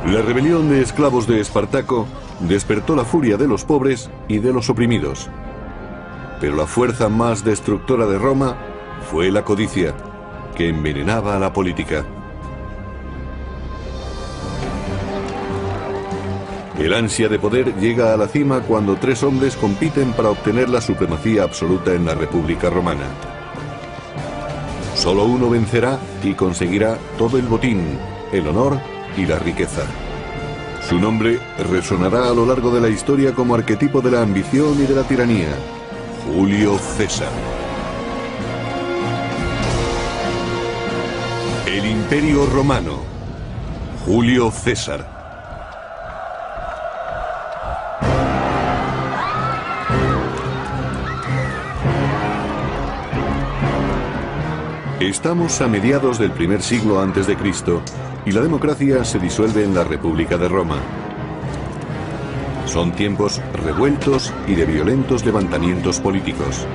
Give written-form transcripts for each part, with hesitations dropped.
La rebelión de esclavos de Espartaco despertó la furia de los pobres y de los oprimidos. Pero la fuerza más destructora de Roma fue la codicia, que envenenaba a la política. El ansia de poder llega a la cima cuando tres hombres compiten para obtener la supremacía absoluta en la República Romana. Solo uno vencerá y conseguirá todo el botín, el honor y la riqueza. Su nombre resonará a lo largo de la historia como arquetipo de la ambición y de la tiranía: Julio César. El Imperio Romano. Julio César. Estamos a mediados del primer siglo antes de Cristo y la democracia se disuelve en la República de Roma. Son tiempos revueltos y de violentos levantamientos políticos.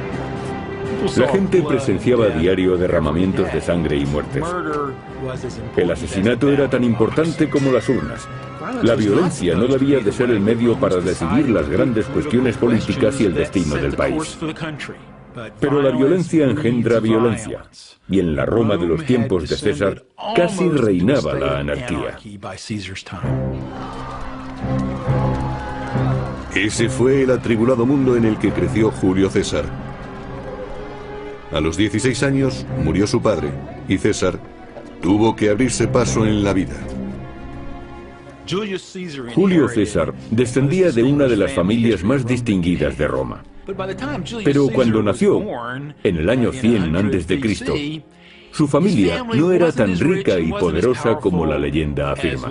La gente presenciaba a diario derramamientos de sangre y muertes. El asesinato era tan importante como las urnas. La violencia no debía de ser el medio para decidir las grandes cuestiones políticas y el destino del país. Pero la violencia engendra violencia, y en la Roma de los tiempos de César casi reinaba la anarquía. Ese fue el atribulado mundo en el que creció Julio César. A los 16 años murió su padre, y César tuvo que abrirse paso en la vida. Julio César descendía de una de las familias más distinguidas de Roma. Pero cuando nació, en el año 100 a.C., su familia no era tan rica y poderosa como la leyenda afirma.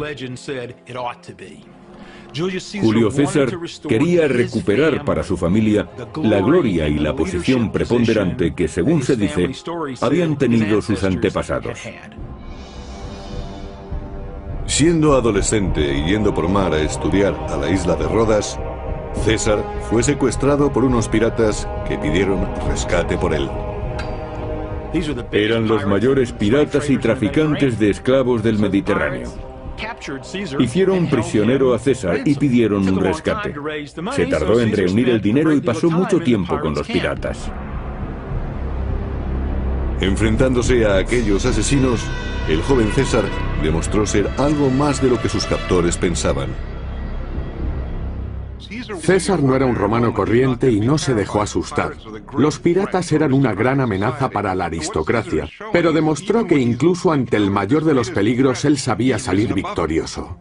Julio César quería recuperar para su familia la gloria y la posición preponderante que, según se dice, habían tenido sus antepasados. Siendo adolescente y yendo por mar a estudiar a la isla de Rodas, César fue secuestrado por unos piratas que pidieron rescate por él. Eran los mayores piratas y traficantes de esclavos del Mediterráneo. Hicieron prisionero a César y pidieron un rescate. Se tardó en reunir el dinero y pasó mucho tiempo con los piratas. Enfrentándose a aquellos asesinos, el joven César demostró ser algo más de lo que sus captores pensaban. César no era un romano corriente y no se dejó asustar. Los piratas eran una gran amenaza para la aristocracia, pero demostró que incluso ante el mayor de los peligros él sabía salir victorioso.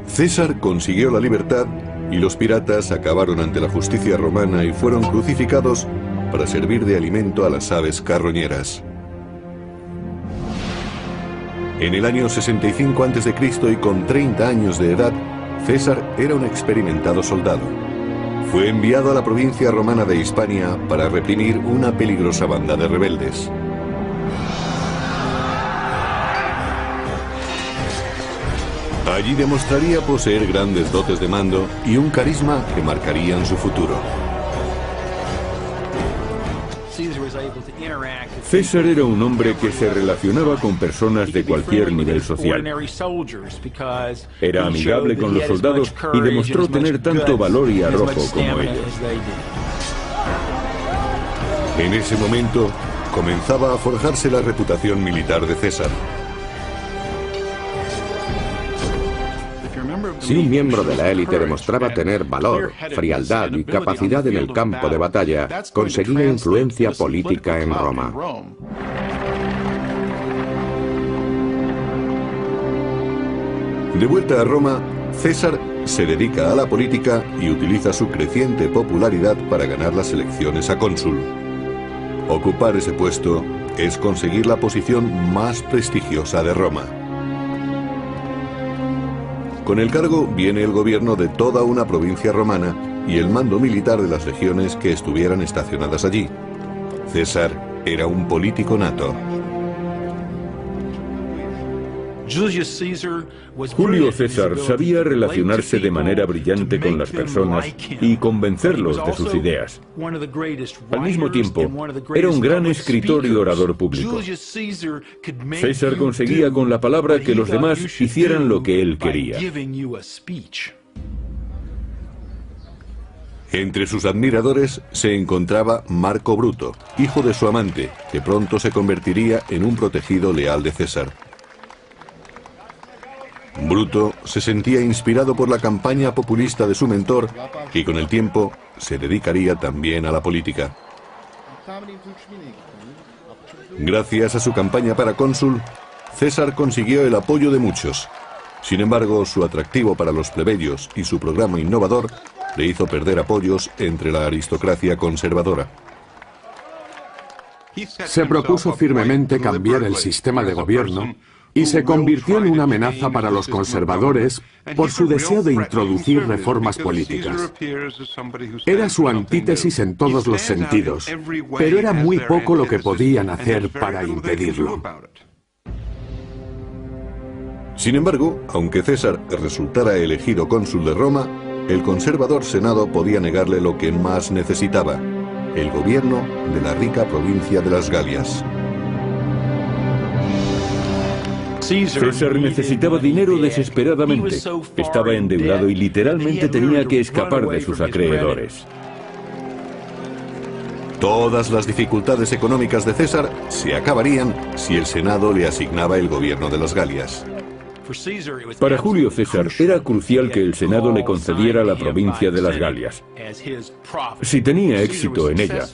César consiguió la libertad y los piratas acabaron ante la justicia romana y fueron crucificados para servir de alimento a las aves carroñeras. En el año 65 a.C. y con 30 años de edad, César era un experimentado soldado. Fue enviado a la provincia romana de Hispania para reprimir una peligrosa banda de rebeldes. Allí demostraría poseer grandes dotes de mando y un carisma que marcarían su futuro. César era un hombre que se relacionaba con personas de cualquier nivel social. Era amigable con los soldados y demostró tener tanto valor y arrojo como ellos. En ese momento comenzaba a forjarse la reputación militar de César. Si un miembro de la élite demostraba tener valor, frialdad y capacidad en el campo de batalla, conseguía influencia política en Roma. De vuelta a Roma, César se dedica a la política y utiliza su creciente popularidad para ganar las elecciones a cónsul. Ocupar ese puesto es conseguir la posición más prestigiosa de Roma. Con el cargo viene el gobierno de toda una provincia romana y el mando militar de las legiones que estuvieran estacionadas allí. César era un político nato. Julio César sabía relacionarse de manera brillante con las personas y convencerlos de sus ideas. Al mismo tiempo, era un gran escritor y orador público. César conseguía con la palabra que los demás hicieran lo que él quería. Entre sus admiradores se encontraba Marco Bruto, hijo de su amante, que pronto se convertiría en un protegido leal de César. Bruto se sentía inspirado por la campaña populista de su mentor y con el tiempo se dedicaría también a la política. Gracias a su campaña para cónsul, César consiguió el apoyo de muchos. Sin embargo, su atractivo para los plebeyos y su programa innovador le hizo perder apoyos entre la aristocracia conservadora. Se propuso firmemente cambiar el sistema de gobierno y se convirtió en una amenaza para los conservadores por su deseo de introducir reformas políticas. Era su antítesis en todos los sentidos, pero era muy poco lo que podían hacer para impedirlo. Sin embargo, aunque César resultara elegido cónsul de Roma, el conservador Senado podía negarle lo que más necesitaba: el gobierno de la rica provincia de las Galias. César necesitaba dinero desesperadamente. Estaba endeudado y literalmente tenía que escapar de sus acreedores. Todas las dificultades económicas de César se acabarían si el Senado le asignaba el gobierno de las Galias. Para Julio César era crucial que el Senado le concediera la provincia de las Galias. Si tenía éxito en ella,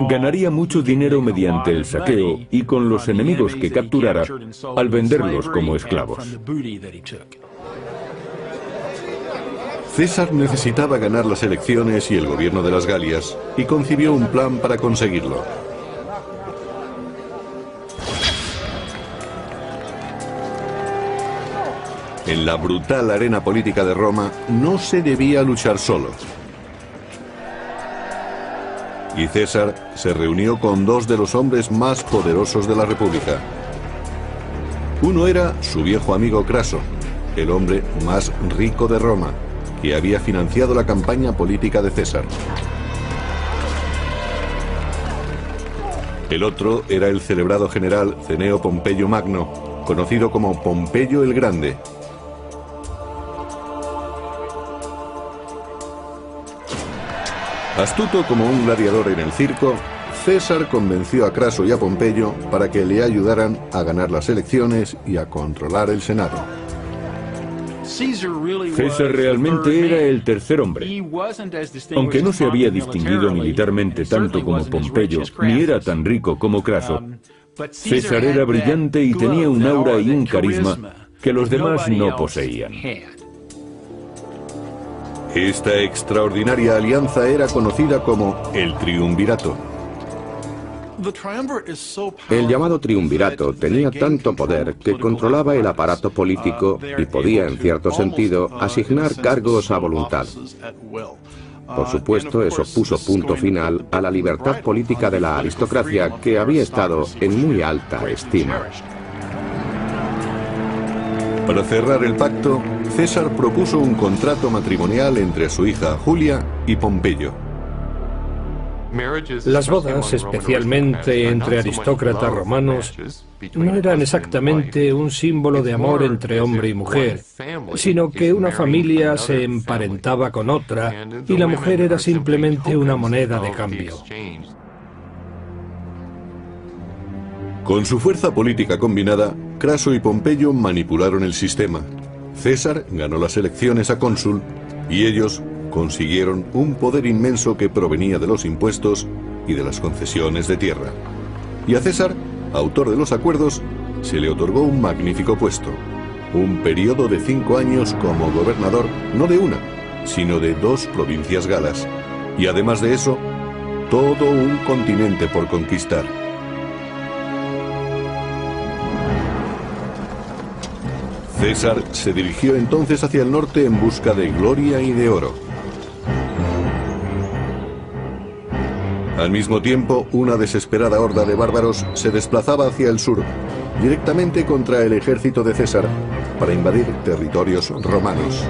ganaría mucho dinero mediante el saqueo y con los enemigos que capturara al venderlos como esclavos. César necesitaba ganar las elecciones y el gobierno de las Galias, y concibió un plan para conseguirlo. En la brutal arena política de Roma no se debía luchar solo. Y César se reunió con dos de los hombres más poderosos de la República. Uno era su viejo amigo Craso, el hombre más rico de Roma, que había financiado la campaña política de César. El otro era el celebrado general Cneo Pompeyo Magno, conocido como Pompeyo el Grande. Astuto como un gladiador en el circo, César convenció a Craso y a Pompeyo para que le ayudaran a ganar las elecciones y a controlar el Senado. César realmente era el tercer hombre. Aunque no se había distinguido militarmente tanto como Pompeyo, ni era tan rico como Craso, César era brillante y tenía un aura y un carisma que los demás no poseían. Esta extraordinaria alianza era conocida como el Triunvirato. El llamado triunvirato tenía tanto poder que controlaba el aparato político y podía, en cierto sentido, asignar cargos a voluntad. Por supuesto, eso puso punto final a la libertad política de la aristocracia, que había estado en muy alta estima. Para cerrar el pacto, César propuso un contrato matrimonial entre su hija Julia y Pompeyo. Las bodas, especialmente entre aristócratas romanos, no eran exactamente un símbolo de amor entre hombre y mujer, sino que una familia se emparentaba con otra y la mujer era simplemente una moneda de cambio. Con su fuerza política combinada, Craso y Pompeyo manipularon el sistema. César ganó las elecciones a cónsul y ellos consiguieron un poder inmenso que provenía de los impuestos y de las concesiones de tierra. Y a César, autor de los acuerdos, se le otorgó un magnífico puesto, un periodo de 5 años como gobernador no de una, sino de 2 provincias galas, y además de eso, todo un continente por conquistar. César se dirigió entonces hacia el norte en busca de gloria y de oro. Al mismo tiempo, una desesperada horda de bárbaros se desplazaba hacia el sur, directamente contra el ejército de César, para invadir territorios romanos.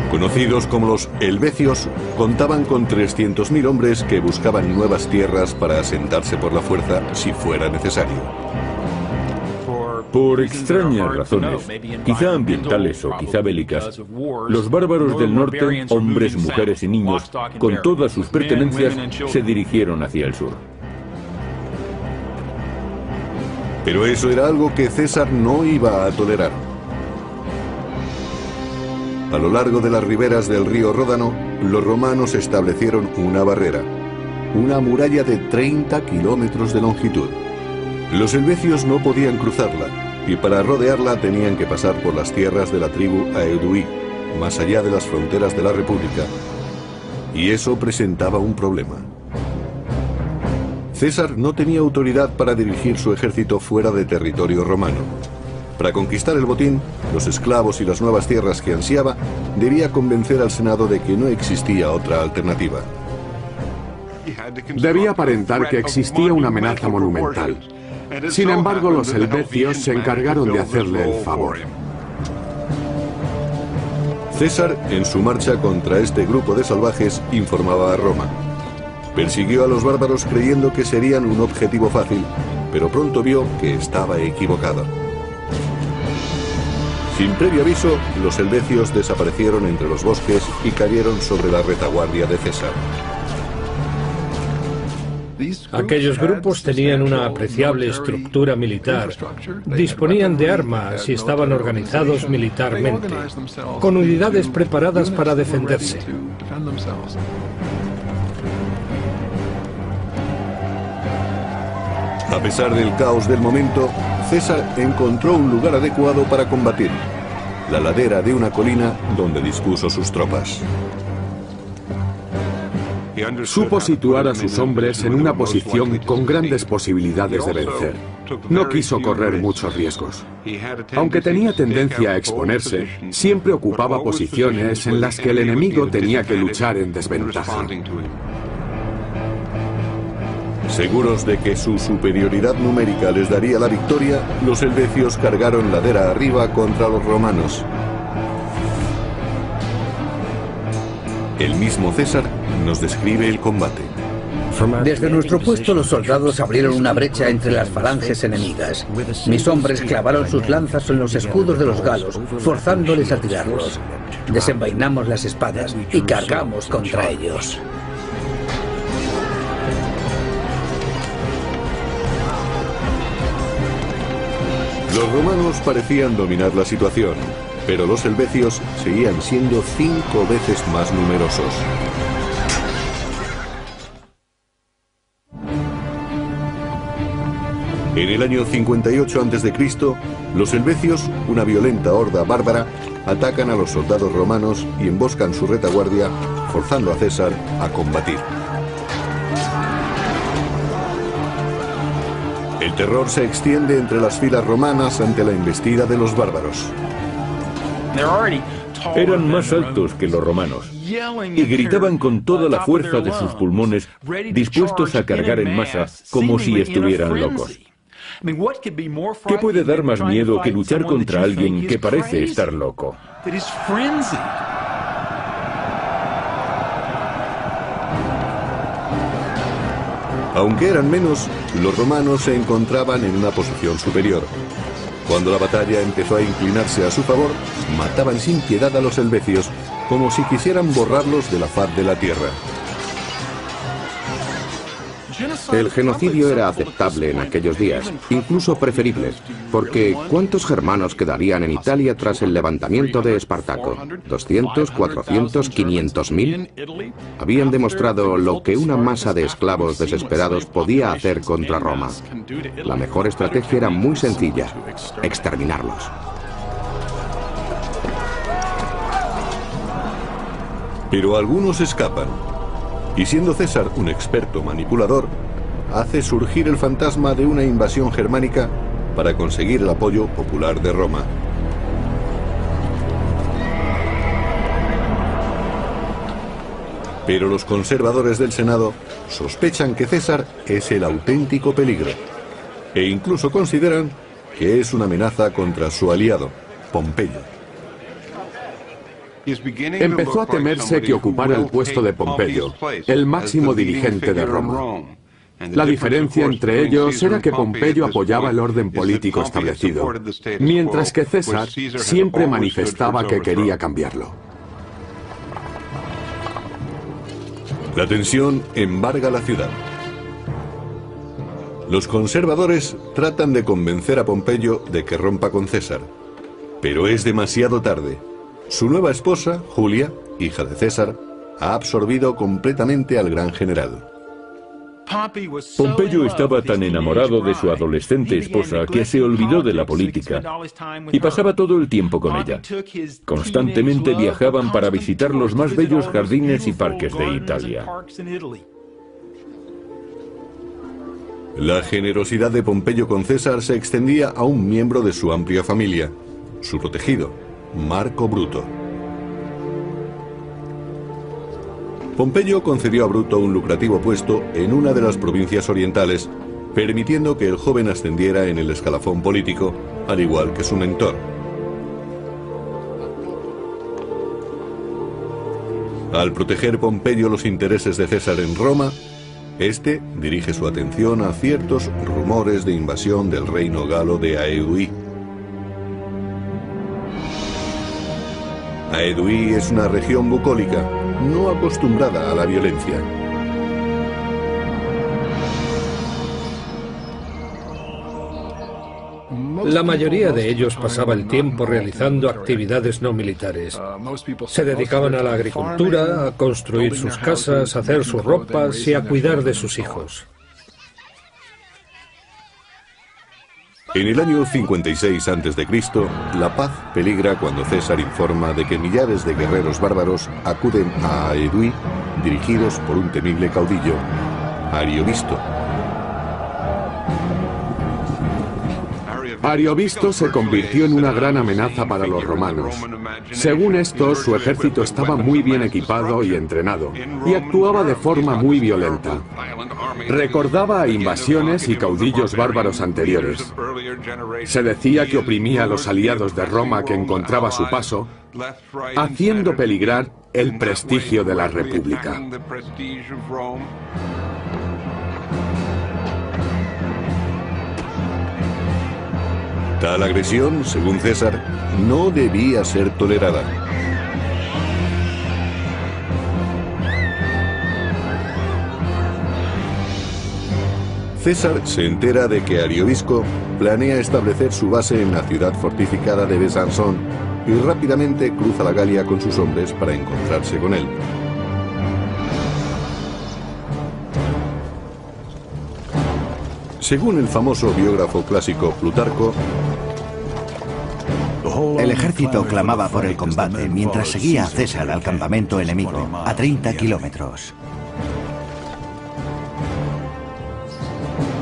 Conocidos como los helvecios, contaban con 300.000 hombres que buscaban nuevas tierras para asentarse por la fuerza si fuera necesario. Por extrañas razones, quizá ambientales o quizá bélicas, los bárbaros del norte, hombres, mujeres y niños, con todas sus pertenencias, se dirigieron hacia el sur. Pero eso era algo que César no iba a tolerar. A lo largo de las riberas del río Ródano, los romanos establecieron una barrera, una muralla de 30 kilómetros de longitud. Los helvecios no podían cruzarla, y para rodearla tenían que pasar por las tierras de la tribu Aeduí, más allá de las fronteras de la República. Y eso presentaba un problema. César no tenía autoridad para dirigir su ejército fuera de territorio romano. Para conquistar el botín, los esclavos y las nuevas tierras que ansiaba, debía convencer al Senado de que no existía otra alternativa. Debía aparentar que existía una amenaza monumental. Sin embargo, los helvecios se encargaron de hacerle el favor. César, en su marcha contra este grupo de salvajes, informaba a Roma. Persiguió a los bárbaros creyendo que serían un objetivo fácil, pero pronto vio que estaba equivocado. Sin previo aviso, los helvecios desaparecieron entre los bosques y cayeron sobre la retaguardia de César. Aquellos grupos tenían una apreciable estructura militar, disponían de armas y estaban organizados militarmente, con unidades preparadas para defenderse. A pesar del caos del momento, César encontró un lugar adecuado para combatir, la ladera de una colina donde dispuso sus tropas. Supo situar a sus hombres en una posición con grandes posibilidades de vencer. No quiso correr muchos riesgos. Aunque tenía tendencia a exponerse, siempre ocupaba posiciones en las que el enemigo tenía que luchar en desventaja. Seguros de que su superioridad numérica les daría la victoria, los helvecios cargaron ladera arriba contra los romanos. El mismo César nos describe el combate. Desde nuestro puesto los soldados abrieron una brecha entre las falanges enemigas. Mis hombres clavaron sus lanzas en los escudos de los galos, forzándoles a tirarlos. Desenvainamos las espadas y cargamos contra ellos. Los romanos parecían dominar la situación, pero los helvecios seguían siendo 5 veces más numerosos. En el año 58 a.C., los helvecios, una violenta horda bárbara, atacan a los soldados romanos y emboscan su retaguardia, forzando a César a combatir. El terror se extiende entre las filas romanas ante la embestida de los bárbaros. Eran más altos que los romanos y gritaban con toda la fuerza de sus pulmones, dispuestos a cargar en masa como si estuvieran locos. ¿Qué puede dar más miedo que luchar contra alguien que parece estar loco? Aunque eran menos, los romanos se encontraban en una posición superior. Cuando la batalla empezó a inclinarse a su favor, mataban sin piedad a los helvecios, como si quisieran borrarlos de la faz de la tierra. El genocidio era aceptable en aquellos días, incluso preferible, porque ¿cuántos germanos quedarían en Italia tras el levantamiento de Espartaco? ¿200, 400, 500.000? Habían demostrado lo que una masa de esclavos desesperados podía hacer contra Roma. La mejor estrategia era muy sencilla: exterminarlos. Pero algunos escapan. Y siendo César un experto manipulador, hace surgir el fantasma de una invasión germánica para conseguir el apoyo popular de Roma. Pero los conservadores del Senado sospechan que César es el auténtico peligro e incluso consideran que es una amenaza contra su aliado, Pompeyo. Empezó a temerse que ocupara el puesto de Pompeyo, el máximo dirigente de Roma. La diferencia entre ellos era que Pompeyo apoyaba el orden político establecido, mientras que César siempre manifestaba que quería cambiarlo. La tensión embarga la ciudad. Los conservadores tratan de convencer a Pompeyo de que rompa con César, pero es demasiado tarde. Su nueva esposa, Julia, hija de César, ha absorbido completamente al gran general. Pompeyo estaba tan enamorado de su adolescente esposa que se olvidó de la política y pasaba todo el tiempo con ella. Constantemente viajaban para visitar los más bellos jardines y parques de Italia. La generosidad de Pompeyo con César se extendía a un miembro de su amplia familia, su protegido, Marco Bruto. Pompeyo concedió a Bruto un lucrativo puesto en una de las provincias orientales, permitiendo que el joven ascendiera en el escalafón político, al igual que su mentor. Al proteger Pompeyo los intereses de César en Roma, este dirige su atención a ciertos rumores de invasión del reino galo de Aedui. Aedui es una región bucólica, no acostumbrada a la violencia. La mayoría de ellos pasaba el tiempo realizando actividades no militares. Se dedicaban a la agricultura, a construir sus casas, a hacer sus ropas y a cuidar de sus hijos. En el año 56 a.C., la paz peligra cuando César informa de que millares de guerreros bárbaros acuden a Aedui, dirigidos por un temible caudillo, Ariovisto. Ariovisto se convirtió en una gran amenaza para los romanos. Según esto, su ejército estaba muy bien equipado y entrenado, y actuaba de forma muy violenta. Recordaba a invasiones y caudillos bárbaros anteriores. Se decía que oprimía a los aliados de Roma que encontraba a su paso, haciendo peligrar el prestigio de la República. Tal agresión, según César, no debía ser tolerada. César se entera de que Ariovisco planea establecer su base en la ciudad fortificada de Besançon y rápidamente cruza la Galia con sus hombres para encontrarse con él. Según el famoso biógrafo clásico Plutarco, el ejército clamaba por el combate mientras seguía a César al campamento enemigo, a 30 kilómetros.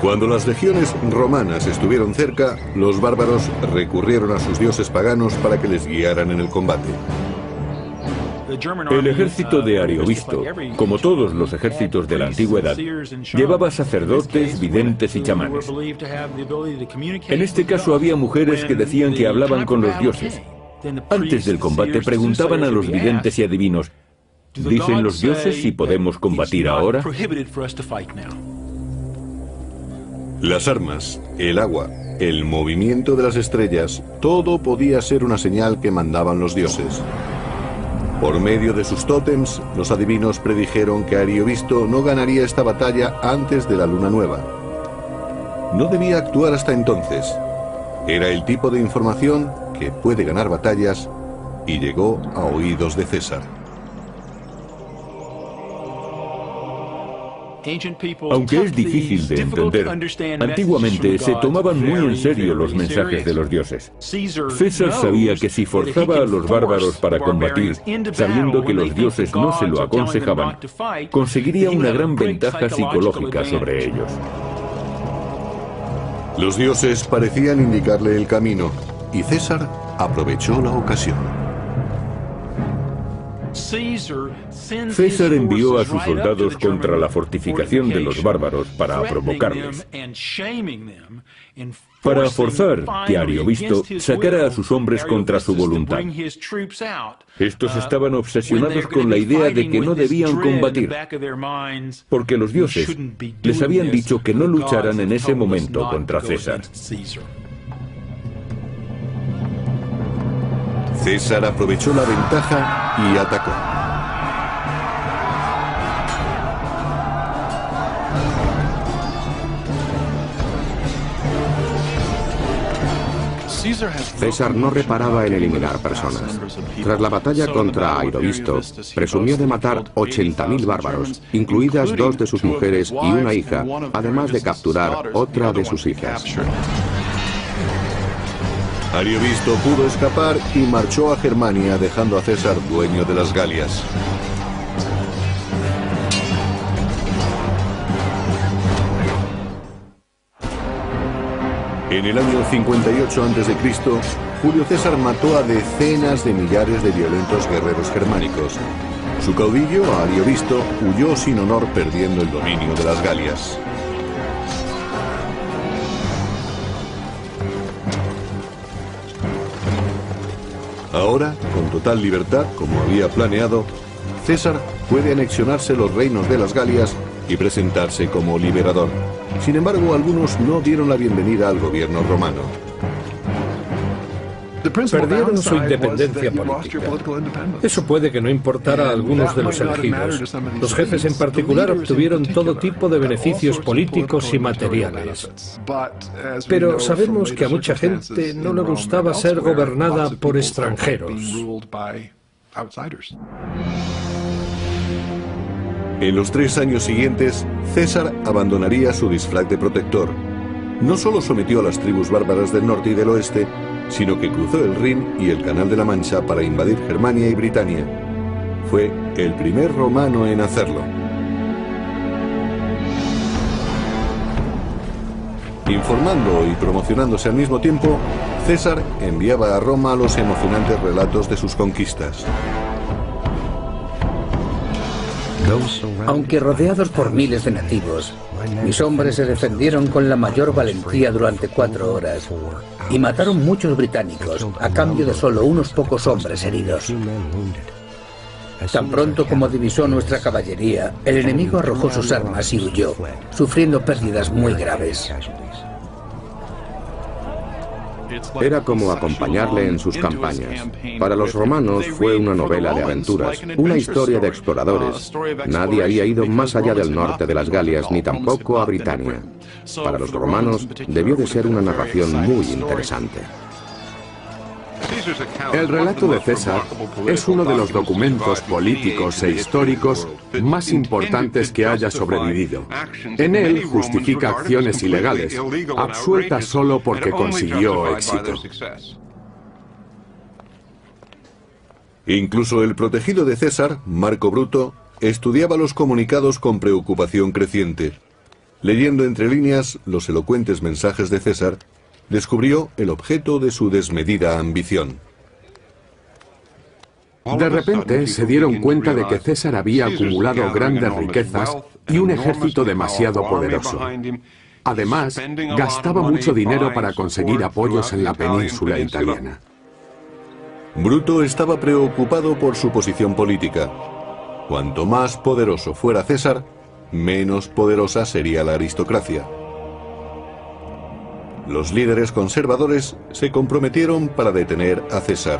Cuando las legiones romanas estuvieron cerca, los bárbaros recurrieron a sus dioses paganos para que les guiaran en el combate. El ejército de Ariovisto, como todos los ejércitos de la antigüedad, llevaba sacerdotes, videntes y chamanes. En este caso había mujeres que decían que hablaban con los dioses. Antes del combate preguntaban a los videntes y adivinos, ¿dicen los dioses si podemos combatir ahora? Las armas, el agua, el movimiento de las estrellas, todo podía ser una señal que mandaban los dioses. Por medio de sus tótems, los adivinos predijeron que Ariovisto no ganaría esta batalla antes de la luna nueva. No debía actuar hasta entonces. Era el tipo de información que puede ganar batallas y llegó a oídos de César. Aunque es difícil de entender, antiguamente se tomaban muy en serio los mensajes de los dioses. César sabía que si forzaba a los bárbaros para combatir, sabiendo que los dioses no se lo aconsejaban, conseguiría una gran ventaja psicológica sobre ellos. Los dioses parecían indicarle el camino, y César aprovechó la ocasión. César envió a sus soldados contra la fortificación de los bárbaros para provocarles, para forzar que Ariovisto sacara a sus hombres contra su voluntad. Estos estaban obsesionados con la idea de que no debían combatir, porque los dioses les habían dicho que no lucharan en ese momento contra César. César aprovechó la ventaja y atacó. César no reparaba en eliminar personas. Tras la batalla contra Airovisto, presumió de matar 80.000 bárbaros, incluidas 2 de sus mujeres y una hija, además de capturar otra de sus hijas. Ariovisto pudo escapar y marchó a Germania, dejando a César dueño de las Galias. En el año 58 a.C., Julio César mató a decenas de millares de violentos guerreros germánicos. Su caudillo, Ariovisto, huyó sin honor, perdiendo el dominio de las Galias. Ahora, con total libertad, como había planeado, César puede anexionarse los reinos de las Galias y presentarse como liberador. Sin embargo, algunos no dieron la bienvenida al gobierno romano. Perdieron su independencia política. Eso puede que no importara a algunos de los elegidos. Los jefes en particular obtuvieron todo tipo de beneficios políticos y materiales. Pero sabemos que a mucha gente no le gustaba ser gobernada por extranjeros. En los 3 años siguientes, César abandonaría su disfraz de protector. No solo sometió a las tribus bárbaras del norte y del oeste, sino que cruzó el Rin y el Canal de la Mancha para invadir Germania y Britania. Fue el primer romano en hacerlo. Informando y promocionándose al mismo tiempo, César enviaba a Roma los emocionantes relatos de sus conquistas. Aunque rodeados por miles de nativos, mis hombres se defendieron con la mayor valentía durante 4 horas y mataron muchos británicos a cambio de solo unos pocos hombres heridos. Tan pronto como divisó nuestra caballería, el enemigo arrojó sus armas y huyó, sufriendo pérdidas muy graves. Era como acompañarle en sus campañas. Para los romanos fue una novela de aventuras, una historia de exploradores. Nadie había ido más allá del norte de las Galias, ni tampoco a Britania. Para los romanos debió de ser una narración muy interesante. El relato de César es uno de los documentos políticos e históricos más importantes que haya sobrevivido. En él justifica acciones ilegales, absueltas solo porque consiguió éxito. Incluso el protegido de César, Marco Bruto, estudiaba los comunicados con preocupación creciente. Leyendo entre líneas los elocuentes mensajes de César, descubrió el objeto de su desmedida ambición. De repente se dieron cuenta de que César había acumulado grandes riquezas y un ejército demasiado poderoso. Además, gastaba mucho dinero para conseguir apoyos en la península italiana. Bruto estaba preocupado por su posición política. Cuanto más poderoso fuera César, menos poderosa sería la aristocracia. Los líderes conservadores se comprometieron para detener a César.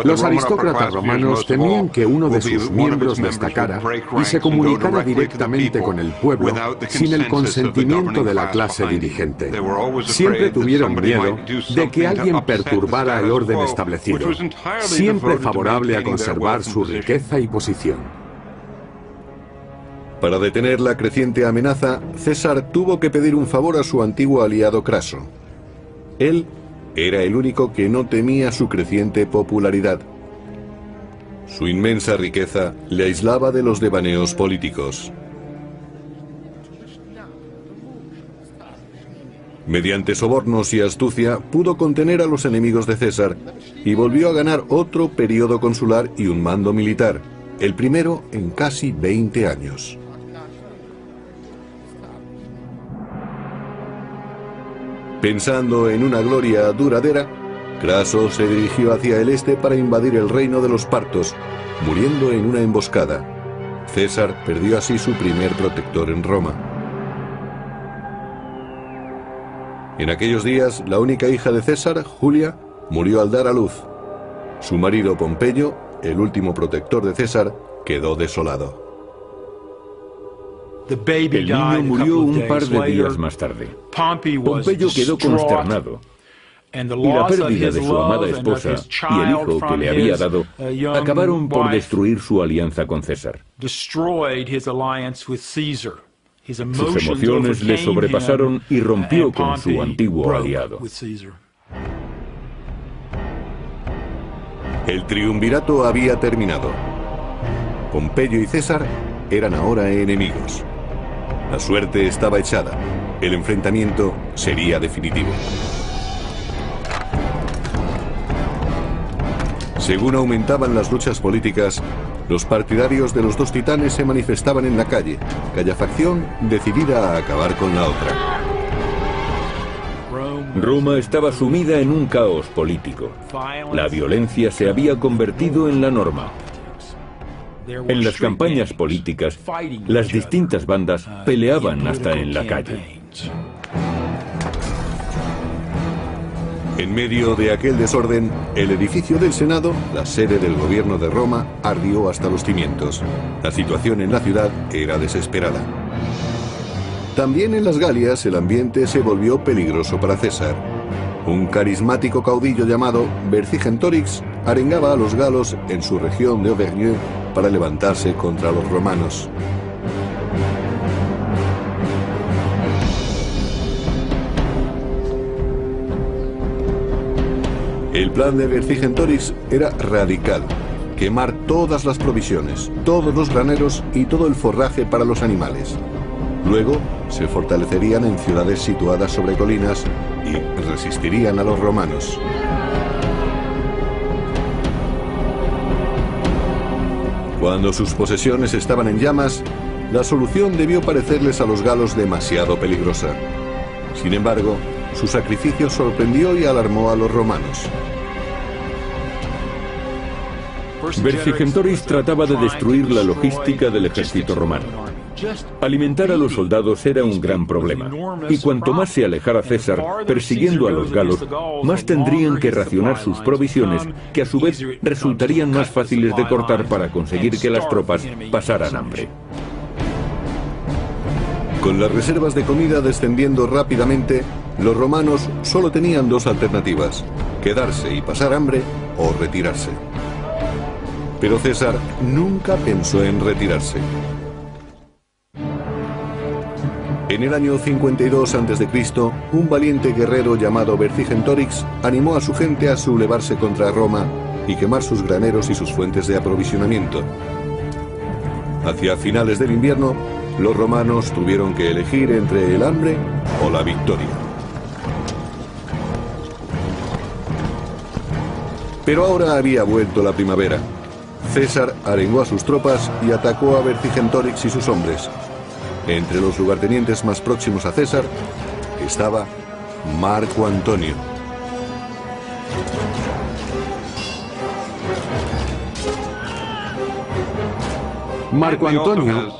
Los aristócratas romanos temían que uno de sus miembros destacara y se comunicara directamente con el pueblo sin el consentimiento de la clase dirigente. Siempre tuvieron miedo de que alguien perturbara el orden establecido, siempre favorable a conservar su riqueza y posición. Para detener la creciente amenaza, César tuvo que pedir un favor a su antiguo aliado Craso. Él era el único que no temía su creciente popularidad. Su inmensa riqueza le aislaba de los devaneos políticos. Mediante sobornos y astucia pudo contener a los enemigos de César y volvió a ganar otro periodo consular y un mando militar, el primero en casi 20 años. Pensando en una gloria duradera, Craso se dirigió hacia el este para invadir el reino de los partos, muriendo en una emboscada. César perdió así su primer protector en Roma. En aquellos días, la única hija de César, Julia, murió al dar a luz. Su marido Pompeyo, el último protector de César, quedó desolado. El niño murió un par de días más tarde. Pompeyo quedó consternado, y la pérdida de su amada esposa y el hijo que le había dado acabaron por destruir su alianza con César. Sus emociones le sobrepasaron y rompió con su antiguo aliado. El triunvirato había terminado. Pompeyo y César eran ahora enemigos. La suerte estaba echada. El enfrentamiento sería definitivo. Según aumentaban las luchas políticas, los partidarios de los dos titanes se manifestaban en la calle, cada facción decidida a acabar con la otra. Roma estaba sumida en un caos político. La violencia se había convertido en la norma. En las campañas políticas, las distintas bandas peleaban hasta en la calle. En medio de aquel desorden, el edificio del Senado, la sede del gobierno de Roma, ardió hasta los cimientos. La situación en la ciudad era desesperada. También en las Galias el ambiente se volvió peligroso para César. Un carismático caudillo llamado Vercingetorix arengaba a los galos en su región de Auvergne para levantarse contra los romanos. El plan de Vercingetorix era radical: quemar todas las provisiones, todos los graneros y todo el forraje para los animales. Luego se fortalecerían en ciudades situadas sobre colinas y resistirían a los romanos. Cuando sus posesiones estaban en llamas, la solución debió parecerles a los galos demasiado peligrosa. Sin embargo, su sacrificio sorprendió y alarmó a los romanos. Vercingetorix trataba de destruir la logística del ejército romano. Alimentar a los soldados era un gran problema, y cuanto más se alejara César persiguiendo a los galos, más tendrían que racionar sus provisiones, que a su vez resultarían más fáciles de cortar para conseguir que las tropas pasaran hambre. Con las reservas de comida descendiendo rápidamente, los romanos solo tenían dos alternativas: quedarse y pasar hambre o retirarse. Pero César nunca pensó en retirarse. En el año 52 a.C., un valiente guerrero llamado Vercingetorix animó a su gente a sublevarse contra Roma y quemar sus graneros y sus fuentes de aprovisionamiento. Hacia finales del invierno, los romanos tuvieron que elegir entre el hambre o la victoria. Pero ahora había vuelto la primavera. César arengó a sus tropas y atacó a Vercingetorix y sus hombres. Entre los lugartenientes más próximos a César estaba Marco Antonio. Marco Antonio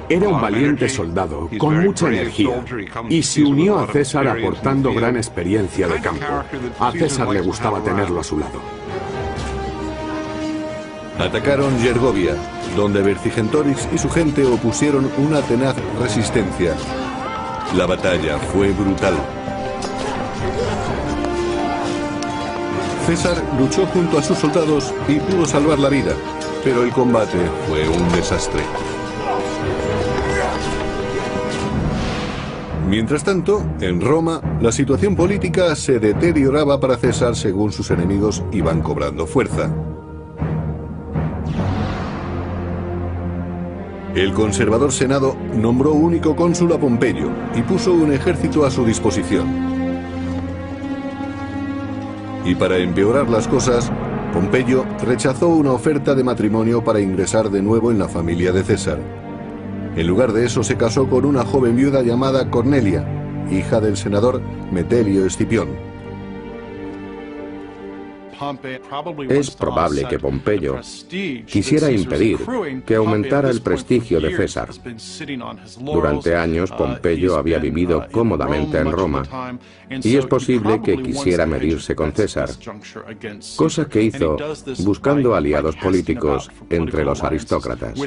era un valiente soldado con mucha energía y se unió a César aportando gran experiencia de campo. A César le gustaba tenerlo a su lado. Atacaron Gergovia, donde Vercingetorix y su gente opusieron una tenaz resistencia. La batalla fue brutal. César luchó junto a sus soldados y pudo salvar la vida, pero el combate fue un desastre. Mientras tanto, en Roma, la situación política se deterioraba para César según sus enemigos iban cobrando fuerza. El conservador Senado nombró único cónsul a Pompeyo y puso un ejército a su disposición. Y para empeorar las cosas, Pompeyo rechazó una oferta de matrimonio para ingresar de nuevo en la familia de César. En lugar de eso se casó con una joven viuda llamada Cornelia, hija del senador Metelio Escipión. Es probable que Pompeyo quisiera impedir que aumentara el prestigio de César. Durante años, Pompeyo había vivido cómodamente en Roma, y es posible que quisiera medirse con César, cosa que hizo buscando aliados políticos entre los aristócratas.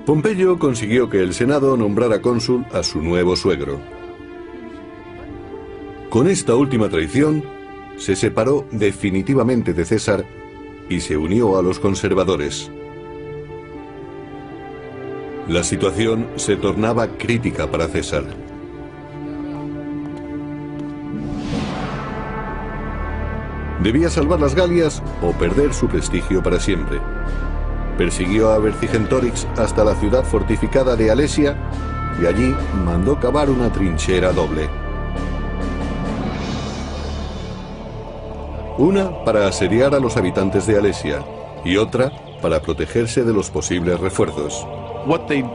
Pompeyo consiguió que el Senado nombrara cónsul a su nuevo suegro. Con esta última traición, se separó definitivamente de César y se unió a los conservadores. La situación se tornaba crítica para César. Debía salvar las Galias o perder su prestigio para siempre. Persiguió a Vercingetorix hasta la ciudad fortificada de Alesia y allí mandó cavar una trinchera doble. Una para asediar a los habitantes de Alesia y otra para protegerse de los posibles refuerzos.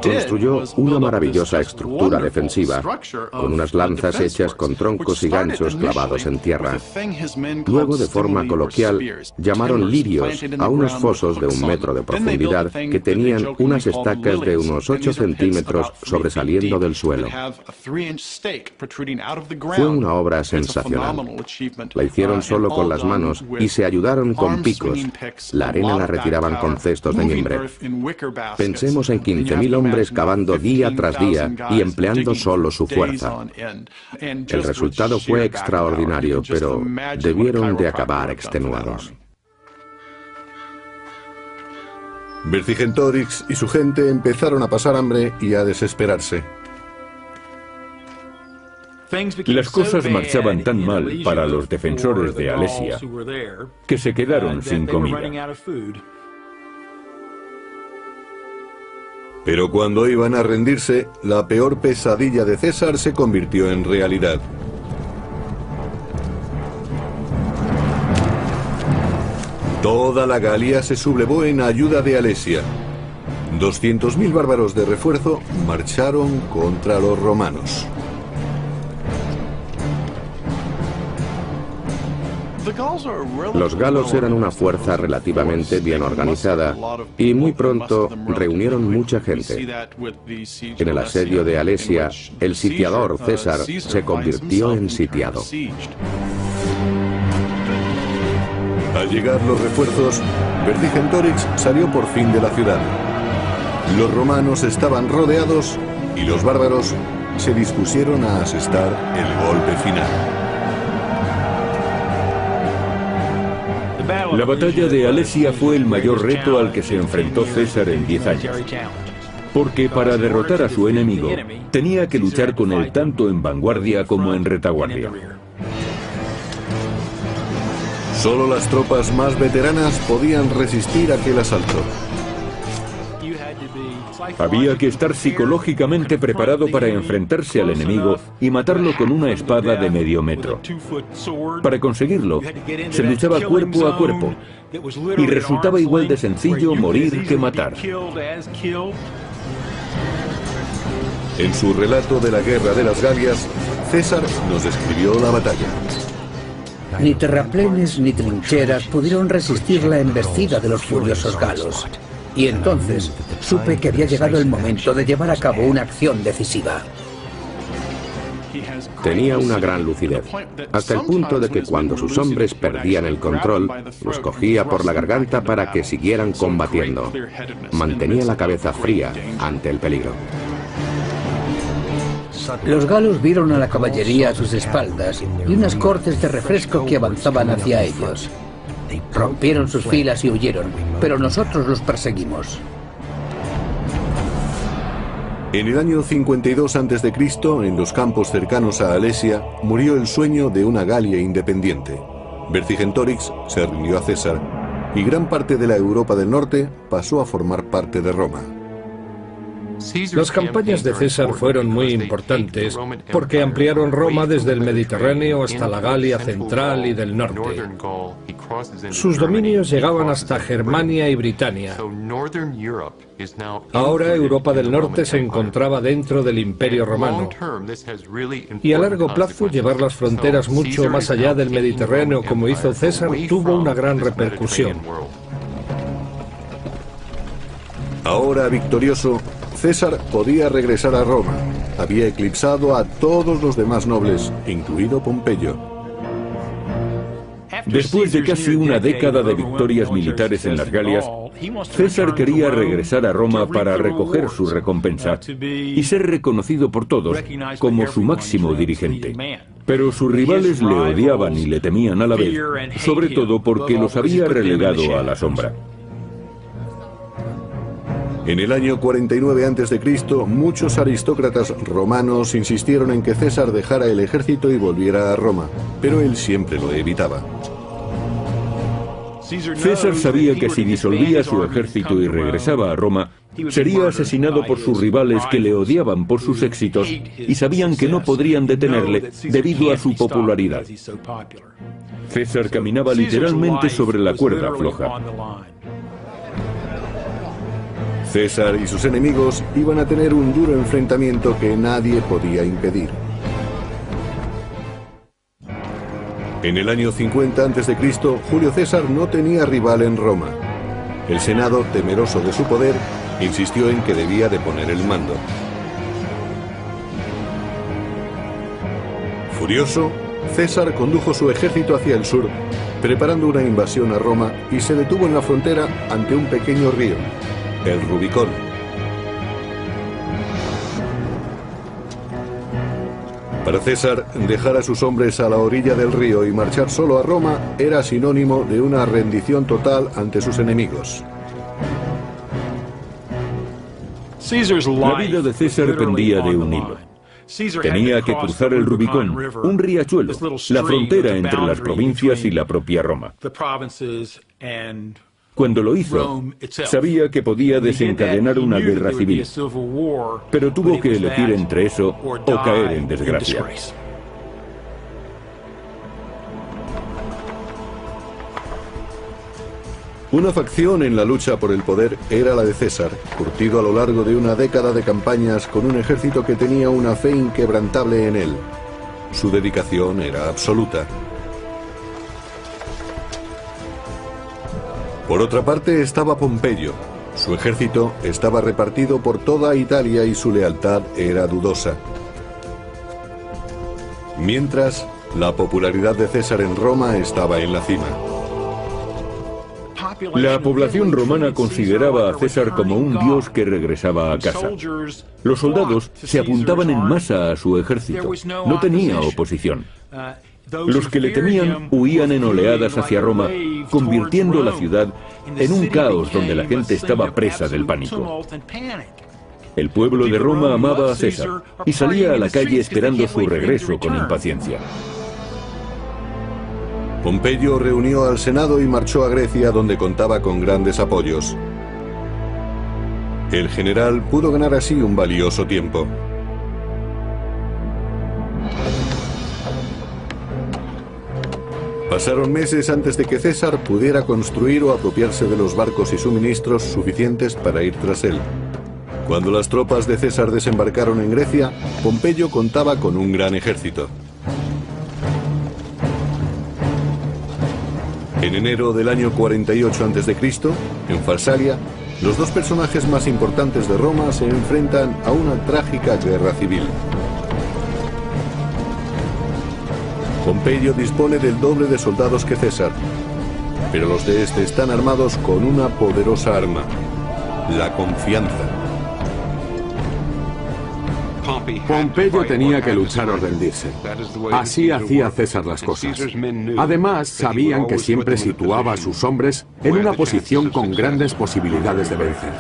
Construyó una maravillosa estructura defensiva, con unas lanzas hechas con troncos y ganchos clavados en tierra. Luego, de forma coloquial, llamaron lirios a unos fosos de 1 metro de profundidad que tenían unas estacas de unos 8 centímetros sobresaliendo del suelo. Fue una obra sensacional. La hicieron solo con las manos y se ayudaron con picos. La arena la retiraban con cestos de mimbre. Pensemos en 15.000 hombres cavando día tras día y empleando solo su fuerza. El resultado fue extraordinario, pero debieron de acabar extenuados. Vercingetorix y su gente empezaron a pasar hambre y a desesperarse. Las cosas marchaban tan mal para los defensores de Alesia que se quedaron sin comida. Pero cuando iban a rendirse, la peor pesadilla de César se convirtió en realidad. Toda la Galia se sublevó en ayuda de Alesia. 200.000 bárbaros de refuerzo marcharon contra los romanos. Los galos eran una fuerza relativamente bien organizada y muy pronto reunieron mucha gente. En el asedio de Alesia, el sitiador César se convirtió en sitiado. Al llegar los refuerzos, Vercingetorix salió por fin de la ciudad. Los romanos estaban rodeados y los bárbaros se dispusieron a asestar el golpe final. La batalla de Alesia fue el mayor reto al que se enfrentó César en 10 años. Porque para derrotar a su enemigo, tenía que luchar con él tanto en vanguardia como en retaguardia. Solo las tropas más veteranas podían resistir aquel asalto. Había que estar psicológicamente preparado para enfrentarse al enemigo y matarlo con una espada de medio metro. Para conseguirlo, se luchaba cuerpo a cuerpo, y resultaba igual de sencillo morir que matar. En su relato de la guerra de las Galias, César nos describió la batalla. Ni terraplenes ni trincheras pudieron resistir la embestida de los furiosos galos. Y entonces supe que había llegado el momento de llevar a cabo una acción decisiva. Tenía una gran lucidez, hasta el punto de que cuando sus hombres perdían el control, los cogía por la garganta para que siguieran combatiendo. Mantenía la cabeza fría ante el peligro. Los galos vieron a la caballería a sus espaldas y unas cortes de refresco que avanzaban hacia ellos. Rompieron sus filas y huyeron, pero nosotros los perseguimos. En el año 52 a.C., en los campos cercanos a Alesia, murió el sueño de una Galia independiente. Vercingetorix se rindió a César y gran parte de la Europa del norte pasó a formar parte de Roma. Las campañas de César fueron muy importantes porque ampliaron Roma desde el Mediterráneo hasta la Galia central y del norte. Sus dominios llegaban hasta Germania y Britania. Ahora Europa del Norte se encontraba dentro del Imperio Romano. Y a largo plazo llevar las fronteras mucho más allá del Mediterráneo como hizo César tuvo una gran repercusión. Ahora victorioso, César podía regresar a Roma. Había eclipsado a todos los demás nobles, incluido Pompeyo. Después de casi una década de victorias militares en las Galias, César quería regresar a Roma para recoger su recompensa y ser reconocido por todos como su máximo dirigente. Pero sus rivales le odiaban y le temían a la vez, sobre todo porque los había relegado a la sombra. En el año 49 a.C., muchos aristócratas romanos insistieron en que César dejara el ejército y volviera a Roma, pero él siempre lo evitaba. César sabía que si disolvía su ejército y regresaba a Roma, sería asesinado por sus rivales que le odiaban por sus éxitos y sabían que no podrían detenerle debido a su popularidad. César caminaba literalmente sobre la cuerda floja. César y sus enemigos iban a tener un duro enfrentamiento que nadie podía impedir. En el año 50 a.C., Julio César no tenía rival en Roma. El Senado, temeroso de su poder, insistió en que debía de poner el mando. Furioso, César condujo su ejército hacia el sur, preparando una invasión a Roma, y se detuvo en la frontera ante un pequeño río, el Rubicón. Para César, dejar a sus hombres a la orilla del río y marchar solo a Roma era sinónimo de una rendición total ante sus enemigos. La vida de César pendía de un hilo. Tenía que cruzar el Rubicón, un riachuelo, la frontera entre las provincias y la propia Roma. Cuando lo hizo, sabía que podía desencadenar una guerra civil, pero tuvo que elegir entre eso o caer en desgracia. Una facción en la lucha por el poder era la de César, curtido a lo largo de una década de campañas con un ejército que tenía una fe inquebrantable en él. Su dedicación era absoluta. Por otra parte estaba Pompeyo. Su ejército estaba repartido por toda Italia y su lealtad era dudosa. Mientras, la popularidad de César en Roma estaba en la cima. La población romana consideraba a César como un dios que regresaba a casa. Los soldados se apuntaban en masa a su ejército. No tenía oposición. Los que le temían huían en oleadas hacia Roma, convirtiendo la ciudad en un caos donde la gente estaba presa del pánico. El pueblo de Roma amaba a César y salía a la calle esperando su regreso con impaciencia. Pompeyo reunió al Senado y marchó a Grecia, donde contaba con grandes apoyos. El general pudo ganar así un valioso tiempo. Pasaron meses antes de que César pudiera construir o apropiarse de los barcos y suministros suficientes para ir tras él. Cuando las tropas de César desembarcaron en Grecia, Pompeyo contaba con un gran ejército. En enero del año 48 a.C., en Farsalia, los dos personajes más importantes de Roma se enfrentan a una trágica guerra civil. Pompeyo dispone del doble de soldados que César, pero los de este están armados con una poderosa arma, la confianza. Pompeyo tenía que luchar o rendirse. Así hacía César las cosas. Además, sabían que siempre situaba a sus hombres en una posición con grandes posibilidades de vencer.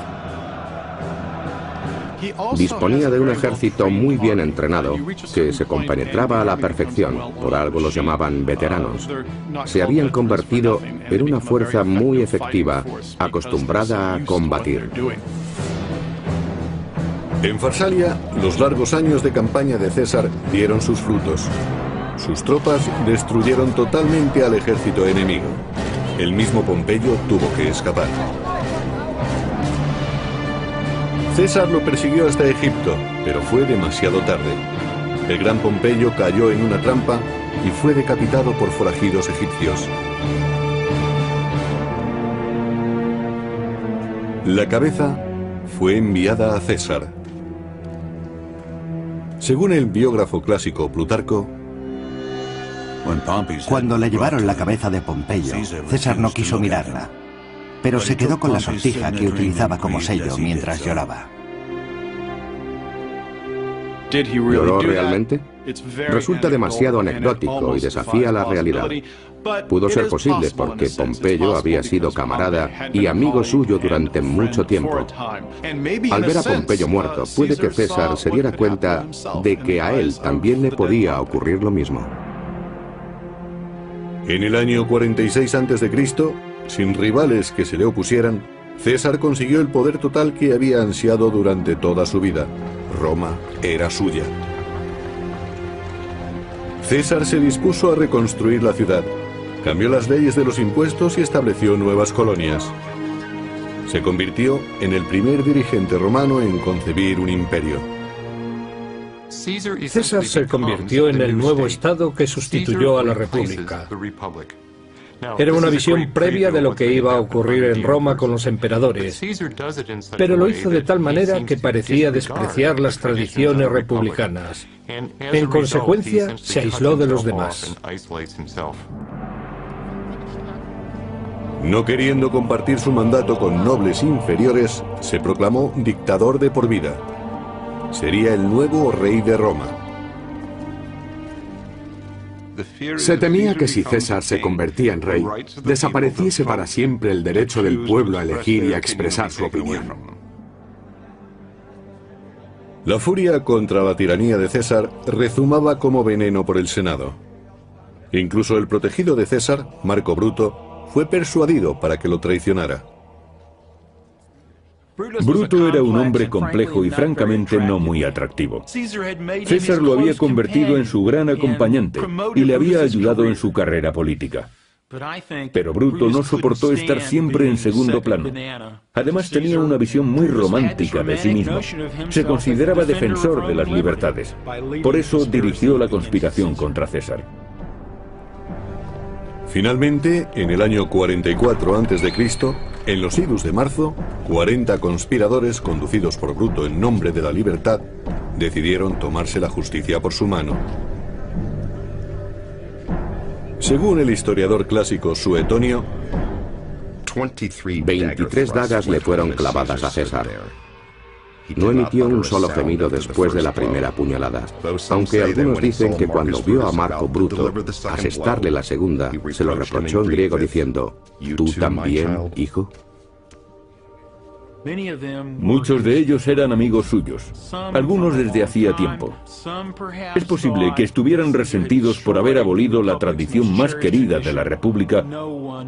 Disponía de un ejército muy bien entrenado, que se compenetraba a la perfección, por algo los llamaban veteranos. Se habían convertido en una fuerza muy efectiva, acostumbrada a combatir. En Farsalia, los largos años de campaña de César dieron sus frutos. Sus tropas destruyeron totalmente al ejército enemigo. El mismo Pompeyo tuvo que escapar. César lo persiguió hasta Egipto, pero fue demasiado tarde. El gran Pompeyo cayó en una trampa y fue decapitado por forajidos egipcios. La cabeza fue enviada a César. Según el biógrafo clásico Plutarco, cuando le llevaron la cabeza de Pompeyo, César no quiso mirarla, pero se quedó con la sortija que utilizaba como sello mientras lloraba. ¿Lloró realmente? Resulta demasiado anecdótico y desafía la realidad. Pudo ser posible porque Pompeyo había sido camarada y amigo suyo durante mucho tiempo. Al ver a Pompeyo muerto, puede que César se diera cuenta de que a él también le podía ocurrir lo mismo. En el año 46 a.C., sin rivales que se le opusieran, César consiguió el poder total que había ansiado durante toda su vida. Roma era suya. César se dispuso a reconstruir la ciudad, cambió las leyes de los impuestos y estableció nuevas colonias. Se convirtió en el primer dirigente romano en concebir un imperio. César se convirtió en el nuevo Estado que sustituyó a la República. Era una visión previa de lo que iba a ocurrir en Roma con los emperadores, pero lo hizo de tal manera que parecía despreciar las tradiciones republicanas. En consecuencia, se aisló de los demás. No queriendo compartir su mandato con nobles inferiores, se proclamó dictador de por vida. Sería el nuevo rey de Roma. Se temía que si César se convertía en rey, desapareciese para siempre el derecho del pueblo a elegir y a expresar su opinión. La furia contra la tiranía de César rezumaba como veneno por el Senado. Incluso el protegido de César, Marco Bruto, fue persuadido para que lo traicionara. Bruto era un hombre complejo y francamente no muy atractivo. César lo había convertido en su gran acompañante y le había ayudado en su carrera política. Pero Bruto no soportó estar siempre en segundo plano. Además tenía una visión muy romántica de sí mismo. Se consideraba defensor de las libertades. Por eso dirigió la conspiración contra César. Finalmente, en el año 44 a.C., en los idus de marzo, 40 conspiradores conducidos por Bruto en nombre de la libertad decidieron tomarse la justicia por su mano. Según el historiador clásico Suetonio, 23 dagas le fueron clavadas a César. No emitió un solo gemido después de la primera puñalada, aunque algunos dicen que cuando vio a Marco Bruto asestarle la segunda, se lo reprochó en griego diciendo: ¿tú también, hijo? Muchos de ellos eran amigos suyos, algunos desde hacía tiempo. Es posible que estuvieran resentidos por haber abolido la tradición más querida de la República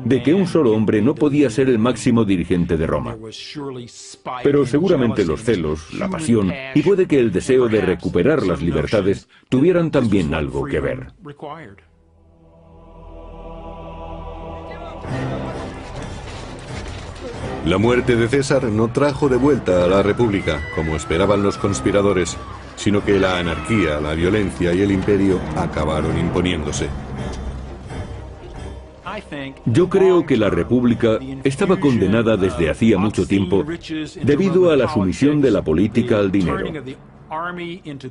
de que un solo hombre no podía ser el máximo dirigente de Roma. Pero seguramente los celos, la pasión y puede que el deseo de recuperar las libertades tuvieran también algo que ver. La muerte de César no trajo de vuelta a la República, como esperaban los conspiradores, sino que la anarquía, la violencia y el imperio acabaron imponiéndose. Yo creo que la República estaba condenada desde hacía mucho tiempo debido a la sumisión de la política al dinero,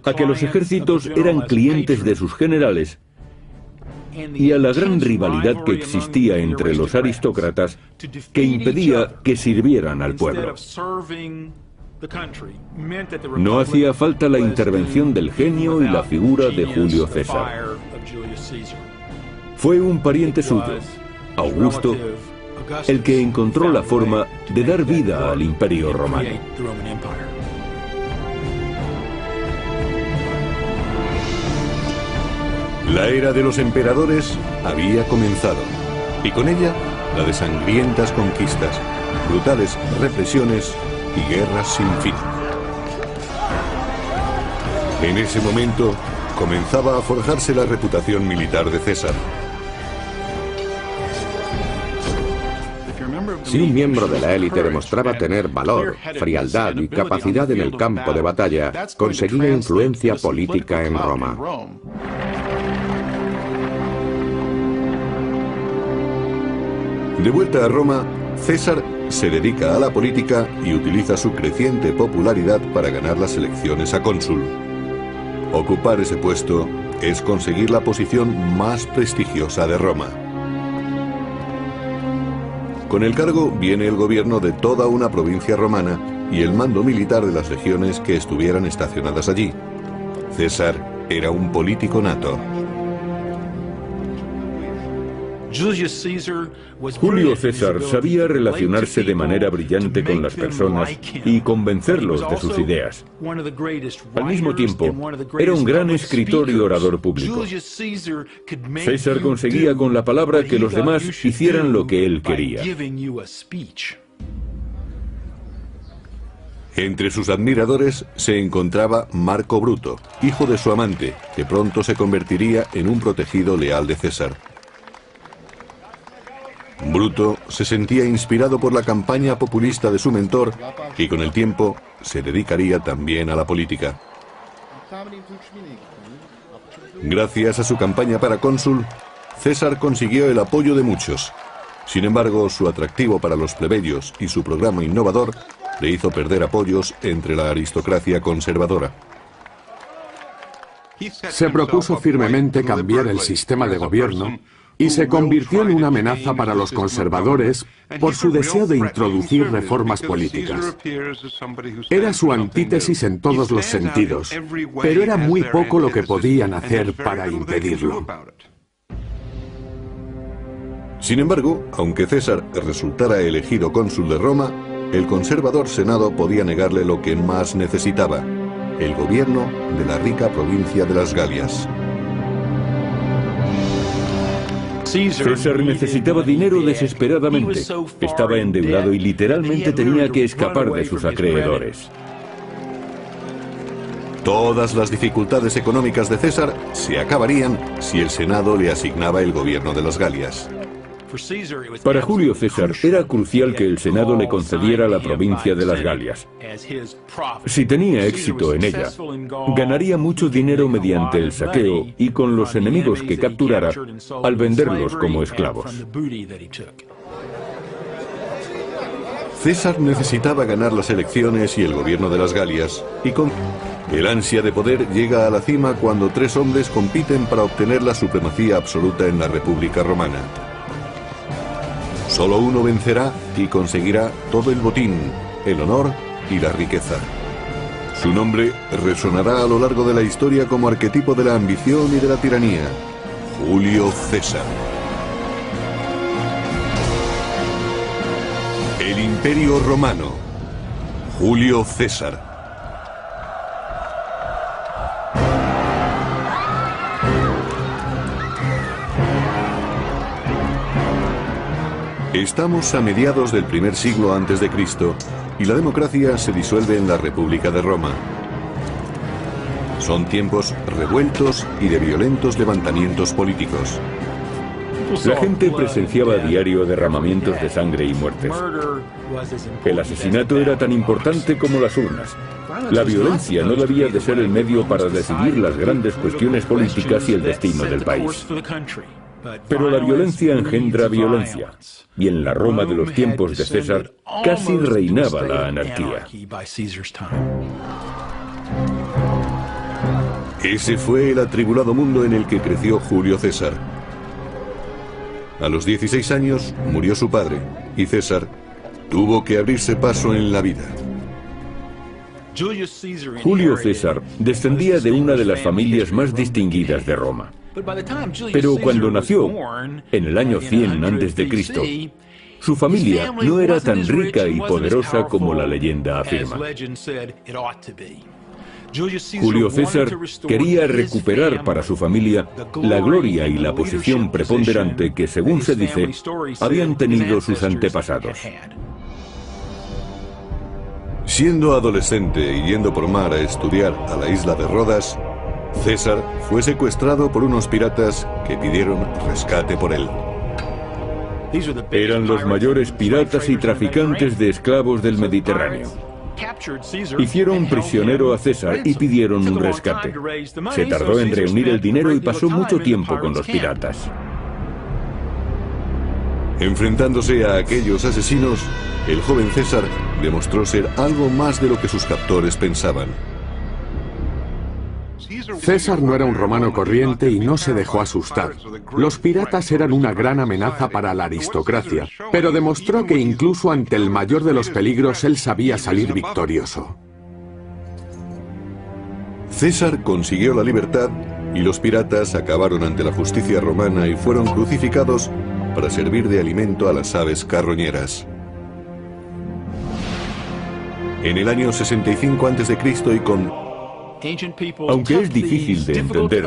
a que los ejércitos eran clientes de sus generales y a la gran rivalidad que existía entre los aristócratas que impedía que sirvieran al pueblo. No hacía falta la intervención del genio y la figura de Julio César. Fue un pariente suyo, Augusto, el que encontró la forma de dar vida al Imperio Romano. La era de los emperadores había comenzado, y con ella la de sangrientas conquistas, brutales represiones y guerras sin fin. En ese momento, comenzaba a forjarse la reputación militar de César. Si un miembro de la élite demostraba tener valor, frialdad y capacidad en el campo de batalla, conseguía influencia política en Roma. De vuelta a Roma, César se dedica a la política y utiliza su creciente popularidad para ganar las elecciones a cónsul. Ocupar ese puesto es conseguir la posición más prestigiosa de Roma. Con el cargo viene el gobierno de toda una provincia romana y el mando militar de las legiones que estuvieran estacionadas allí. César era un político nato. Julio César sabía relacionarse de manera brillante con las personas y convencerlos de sus ideas. Al mismo tiempo, era un gran escritor y orador público. César conseguía con la palabra que los demás hicieran lo que él quería. Entre sus admiradores se encontraba Marco Bruto, hijo de su amante, que pronto se convertiría en un protegido leal de César. Bruto se sentía inspirado por la campaña populista de su mentor y con el tiempo se dedicaría también a la política. Gracias a su campaña para cónsul, César consiguió el apoyo de muchos. Sin embargo, su atractivo para los plebeyos y su programa innovador le hizo perder apoyos entre la aristocracia conservadora. Se propuso firmemente cambiar el sistema de gobierno y se convirtió en una amenaza para los conservadores por su deseo de introducir reformas políticas. Era su antítesis en todos los sentidos, pero era muy poco lo que podían hacer para impedirlo. Sin embargo, aunque César resultara elegido cónsul de Roma, el conservador Senado podía negarle lo que más necesitaba: el gobierno de la rica provincia de las Galias. César necesitaba dinero desesperadamente. Estaba endeudado y literalmente tenía que escapar de sus acreedores. Todas las dificultades económicas de César se acabarían si el Senado le asignaba el gobierno de las Galias. Para Julio César era crucial que el Senado le concediera la provincia de las Galias. Si tenía éxito en ella, ganaría mucho dinero mediante el saqueo y con los enemigos que capturara al venderlos como esclavos. César necesitaba ganar las elecciones y el gobierno de las Galias, y con el ansia de poder llega a la cima cuando tres hombres compiten para obtener la supremacía absoluta en la República Romana. Solo uno vencerá y conseguirá todo el botín, el honor y la riqueza. Su nombre resonará a lo largo de la historia como arquetipo de la ambición y de la tiranía: Julio César. El Imperio Romano. Julio César. Estamos a mediados del primer siglo antes de Cristo y la democracia se disuelve en la República de Roma. Son tiempos revueltos y de violentos levantamientos políticos. La gente presenciaba a diario derramamientos de sangre y muertes. El asesinato era tan importante como las urnas. La violencia no debía de ser el medio para decidir las grandes cuestiones políticas y el destino del país. Pero la violencia engendra violencia, y en la Roma de los tiempos de César casi reinaba la anarquía. Ese fue el atribulado mundo en el que creció Julio César. A los 16 años murió su padre, y César tuvo que abrirse paso en la vida. Julio César descendía de una de las familias más distinguidas de Roma. Pero cuando nació, en el año 100 a.C., su familia no era tan rica y poderosa como la leyenda afirma. Julio César quería recuperar para su familia la gloria y la posición preponderante que, según se dice, habían tenido sus antepasados. Siendo adolescente y yendo por mar a estudiar a la isla de Rodas, César fue secuestrado por unos piratas que pidieron rescate por él. Eran los mayores piratas y traficantes de esclavos del Mediterráneo. Hicieron prisionero a César y pidieron un rescate. Se tardó en reunir el dinero y pasó mucho tiempo con los piratas. Enfrentándose a aquellos asesinos, el joven César demostró ser algo más de lo que sus captores pensaban. César no era un romano corriente y no se dejó asustar. Los piratas eran una gran amenaza para la aristocracia, pero demostró que incluso ante el mayor de los peligros él sabía salir victorioso. César consiguió la libertad y los piratas acabaron ante la justicia romana y fueron crucificados para servir de alimento a las aves carroñeras. En el año 65 a.C. y con... Aunque es difícil de entender,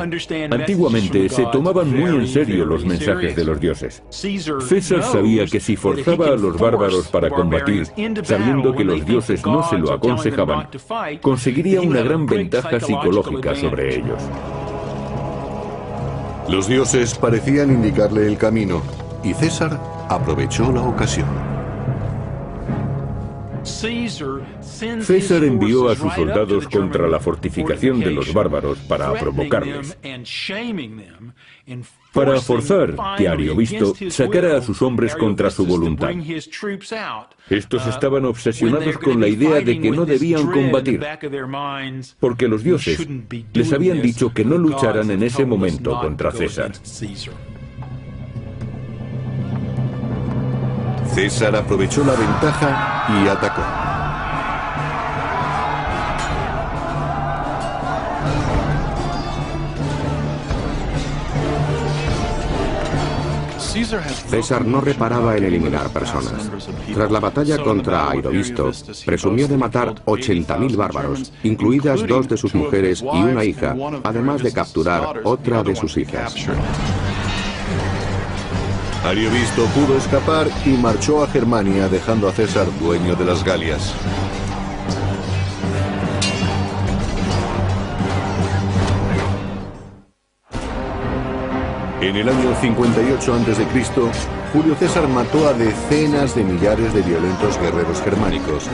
antiguamente se tomaban muy en serio los mensajes de los dioses. César sabía que si forzaba a los bárbaros para combatir, sabiendo que los dioses no se lo aconsejaban, conseguiría una gran ventaja psicológica sobre ellos. Los dioses parecían indicarle el camino, y César aprovechó la ocasión. César envió a sus soldados contra la fortificación de los bárbaros para provocarles, para forzar que Ariovisto sacara a sus hombres contra su voluntad. Estos estaban obsesionados con la idea de que no debían combatir, porque los dioses les habían dicho que no lucharan en ese momento contra César. César aprovechó la ventaja y atacó. César no reparaba en eliminar personas. Tras la batalla contra Airovisto, presumió de matar 80.000 bárbaros, incluidas 2 de sus mujeres y una hija, además de capturar otra de sus hijas. Ariovisto pudo escapar y marchó a Germania, dejando a César dueño de las Galias. En el año 58 a.C., Julio César mató a decenas de millares de violentos guerreros germánicos.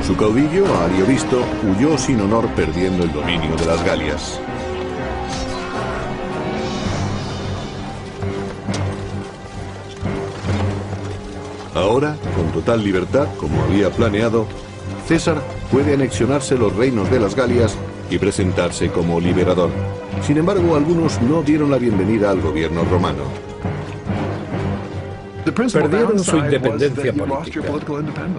Su caudillo, Ariovisto, huyó sin honor, perdiendo el dominio de las Galias. Ahora, con total libertad, como había planeado, César puede anexionarse los reinos de las Galias y presentarse como liberador. Sin embargo, algunos no dieron la bienvenida al gobierno romano. Perdieron su independencia política.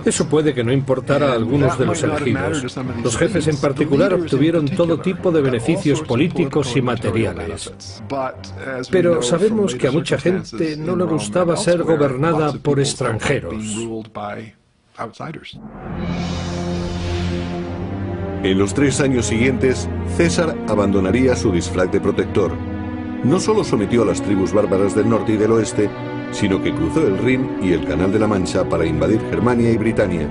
Eso puede que no importara a algunos de los elegidos. Los jefes en particular obtuvieron todo tipo de beneficios políticos y materiales. Pero sabemos que a mucha gente no le gustaba ser gobernada por extranjeros. En los 3 años siguientes, César abandonaría su disfraz de protector. No solo sometió a las tribus bárbaras del norte y del oeste, sino que cruzó el Rin y el Canal de la Mancha para invadir Germania y Britania.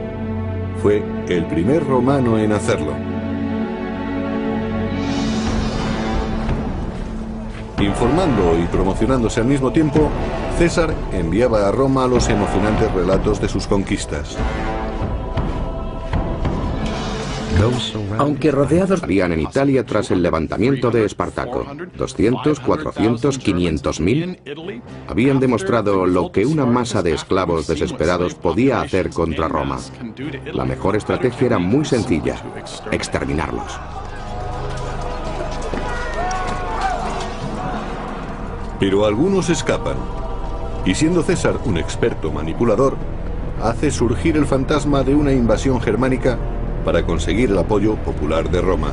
Fue el primer romano en hacerlo. Informando y promocionándose al mismo tiempo, César enviaba a Roma los emocionantes relatos de sus conquistas. Aunque rodeados habían en Italia tras el levantamiento de Espartaco, 200, 400, 500.000, habían demostrado lo que una masa de esclavos desesperados podía hacer contra Roma. La mejor estrategia era muy sencilla: exterminarlos. Pero algunos escapan, y siendo César un experto manipulador, hace surgir el fantasma de una invasión germánica para conseguir el apoyo popular de Roma.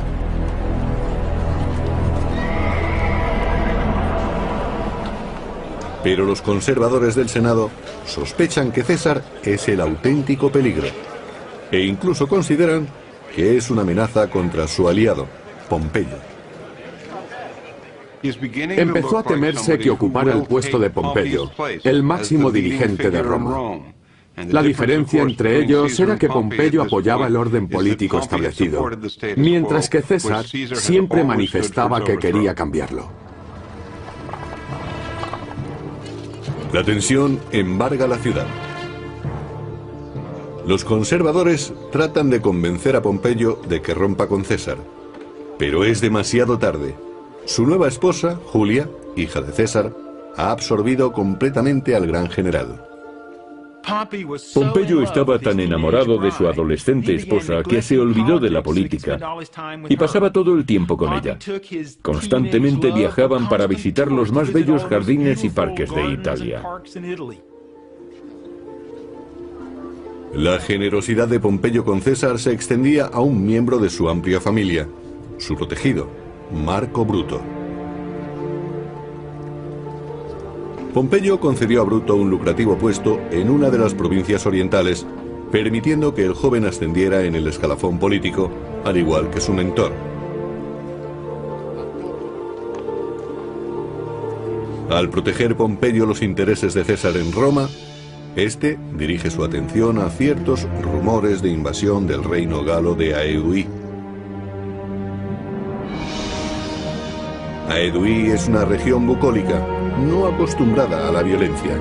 Pero los conservadores del Senado sospechan que César es el auténtico peligro, e incluso consideran que es una amenaza contra su aliado, Pompeyo. Empezó a temerse que ocupara el puesto de Pompeyo, el máximo dirigente de Roma. La diferencia entre ellos era que Pompeyo apoyaba el orden político establecido, mientras que César siempre manifestaba que quería cambiarlo. La tensión embarga la ciudad. Los conservadores tratan de convencer a Pompeyo de que rompa con César, pero es demasiado tarde. Su nueva esposa, Julia, hija de César, ha absorbido completamente al gran general. Pompeyo estaba tan enamorado de su adolescente esposa que se olvidó de la política y pasaba todo el tiempo con ella. Constantemente viajaban para visitar los más bellos jardines y parques de Italia. La generosidad de Pompeyo con César se extendía a un miembro de su amplia familia, su protegido, Marco Bruto. Pompeyo concedió a Bruto un lucrativo puesto en una de las provincias orientales, permitiendo que el joven ascendiera en el escalafón político, al igual que su mentor. Al proteger Pompeyo los intereses de César en Roma, este dirige su atención a ciertos rumores de invasión del reino galo de Aeduí. Aeduí es una región bucólica, no acostumbrada a la violencia.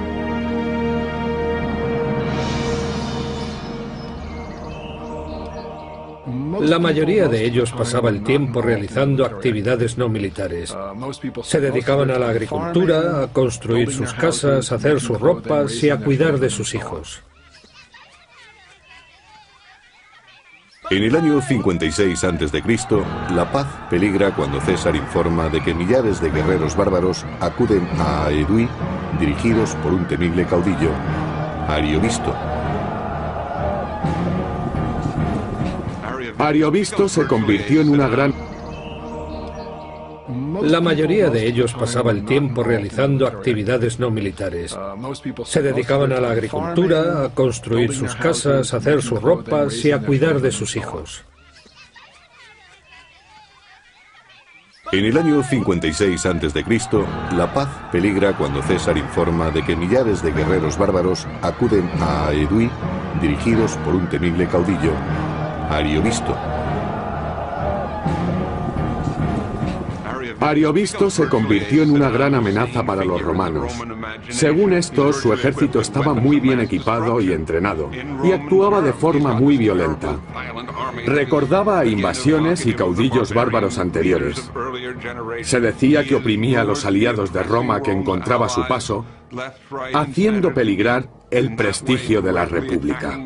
La mayoría de ellos pasaba el tiempo realizando actividades no militares. Se dedicaban a la agricultura, a construir sus casas, a hacer sus ropas y a cuidar de sus hijos. En el año 56 a.C., la paz peligra cuando César informa de que millares de guerreros bárbaros acuden a Aeduí, dirigidos por un temible caudillo, Ariovisto. Ariovisto se convirtió en una gran... La mayoría de ellos pasaba el tiempo realizando actividades no militares. Se dedicaban a la agricultura, a construir sus casas, a hacer sus ropas y a cuidar de sus hijos. En el año 56 a.C., la paz peligra cuando César informa de que millares de guerreros bárbaros acuden a Aeduí, dirigidos por un temible caudillo, Ariovisto. Ariovisto se convirtió en una gran amenaza para los romanos. Según esto, su ejército estaba muy bien equipado y entrenado, y actuaba de forma muy violenta. Recordaba a invasiones y caudillos bárbaros anteriores. Se decía que oprimía a los aliados de Roma que encontraba a su paso, haciendo peligrar el prestigio de la República.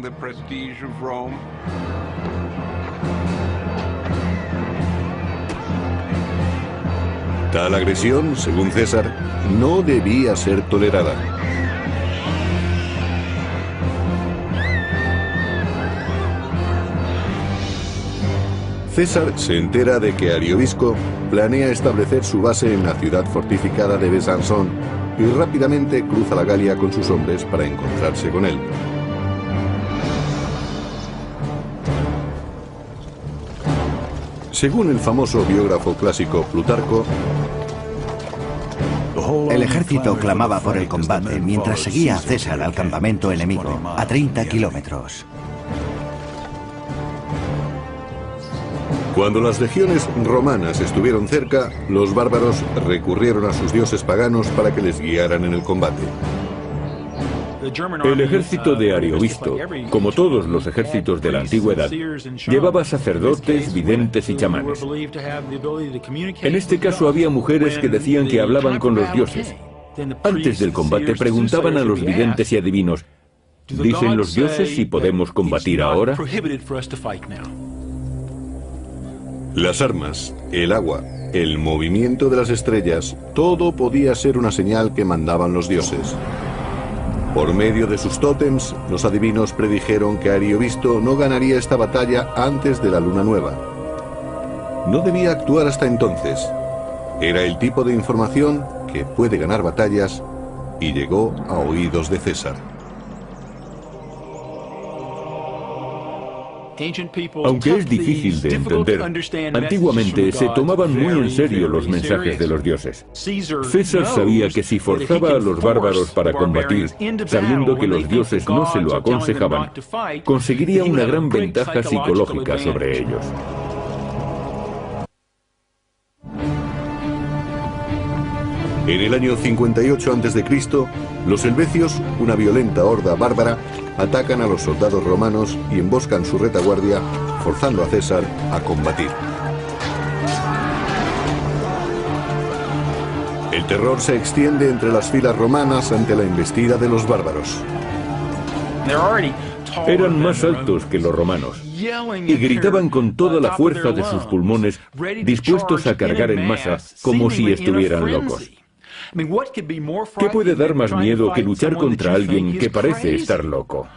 Tal agresión, según César, no debía ser tolerada. César se entera de que Ariovisto planea establecer su base en la ciudad fortificada de Besançon y rápidamente cruza la Galia con sus hombres para encontrarse con él. Según el famoso biógrafo clásico Plutarco, el ejército clamaba por el combate mientras seguía a César al campamento enemigo, a 30 kilómetros. Cuando las legiones romanas estuvieron cerca, los bárbaros recurrieron a sus dioses paganos para que les guiaran en el combate. El ejército de Ariovisto, como todos los ejércitos de la antigüedad, llevaba sacerdotes, videntes y chamanes. En este caso había mujeres que decían que hablaban con los dioses. Antes del combate preguntaban a los videntes y adivinos, ¿dicen los dioses si podemos combatir ahora? Las armas, el agua, el movimiento de las estrellas, todo podía ser una señal que mandaban los dioses. Por medio de sus tótems, los adivinos predijeron que Ariovisto no ganaría esta batalla antes de la luna nueva. No debía actuar hasta entonces. Era el tipo de información que puede ganar batallas y llegó a oídos de César. Aunque es difícil de entender, antiguamente se tomaban muy en serio los mensajes de los dioses. César sabía que si forzaba a los bárbaros para combatir, sabiendo que los dioses no se lo aconsejaban, conseguiría una gran ventaja psicológica sobre ellos. En el año 58 a.C., los helvecios, una violenta horda bárbara, atacan a los soldados romanos y emboscan su retaguardia, forzando a César a combatir. El terror se extiende entre las filas romanas ante la embestida de los bárbaros. Eran más altos que los romanos y gritaban con toda la fuerza de sus pulmones, dispuestos a cargar en masa como si estuvieran locos. ¿Qué puede dar más miedo que luchar contra alguien que parece estar loco?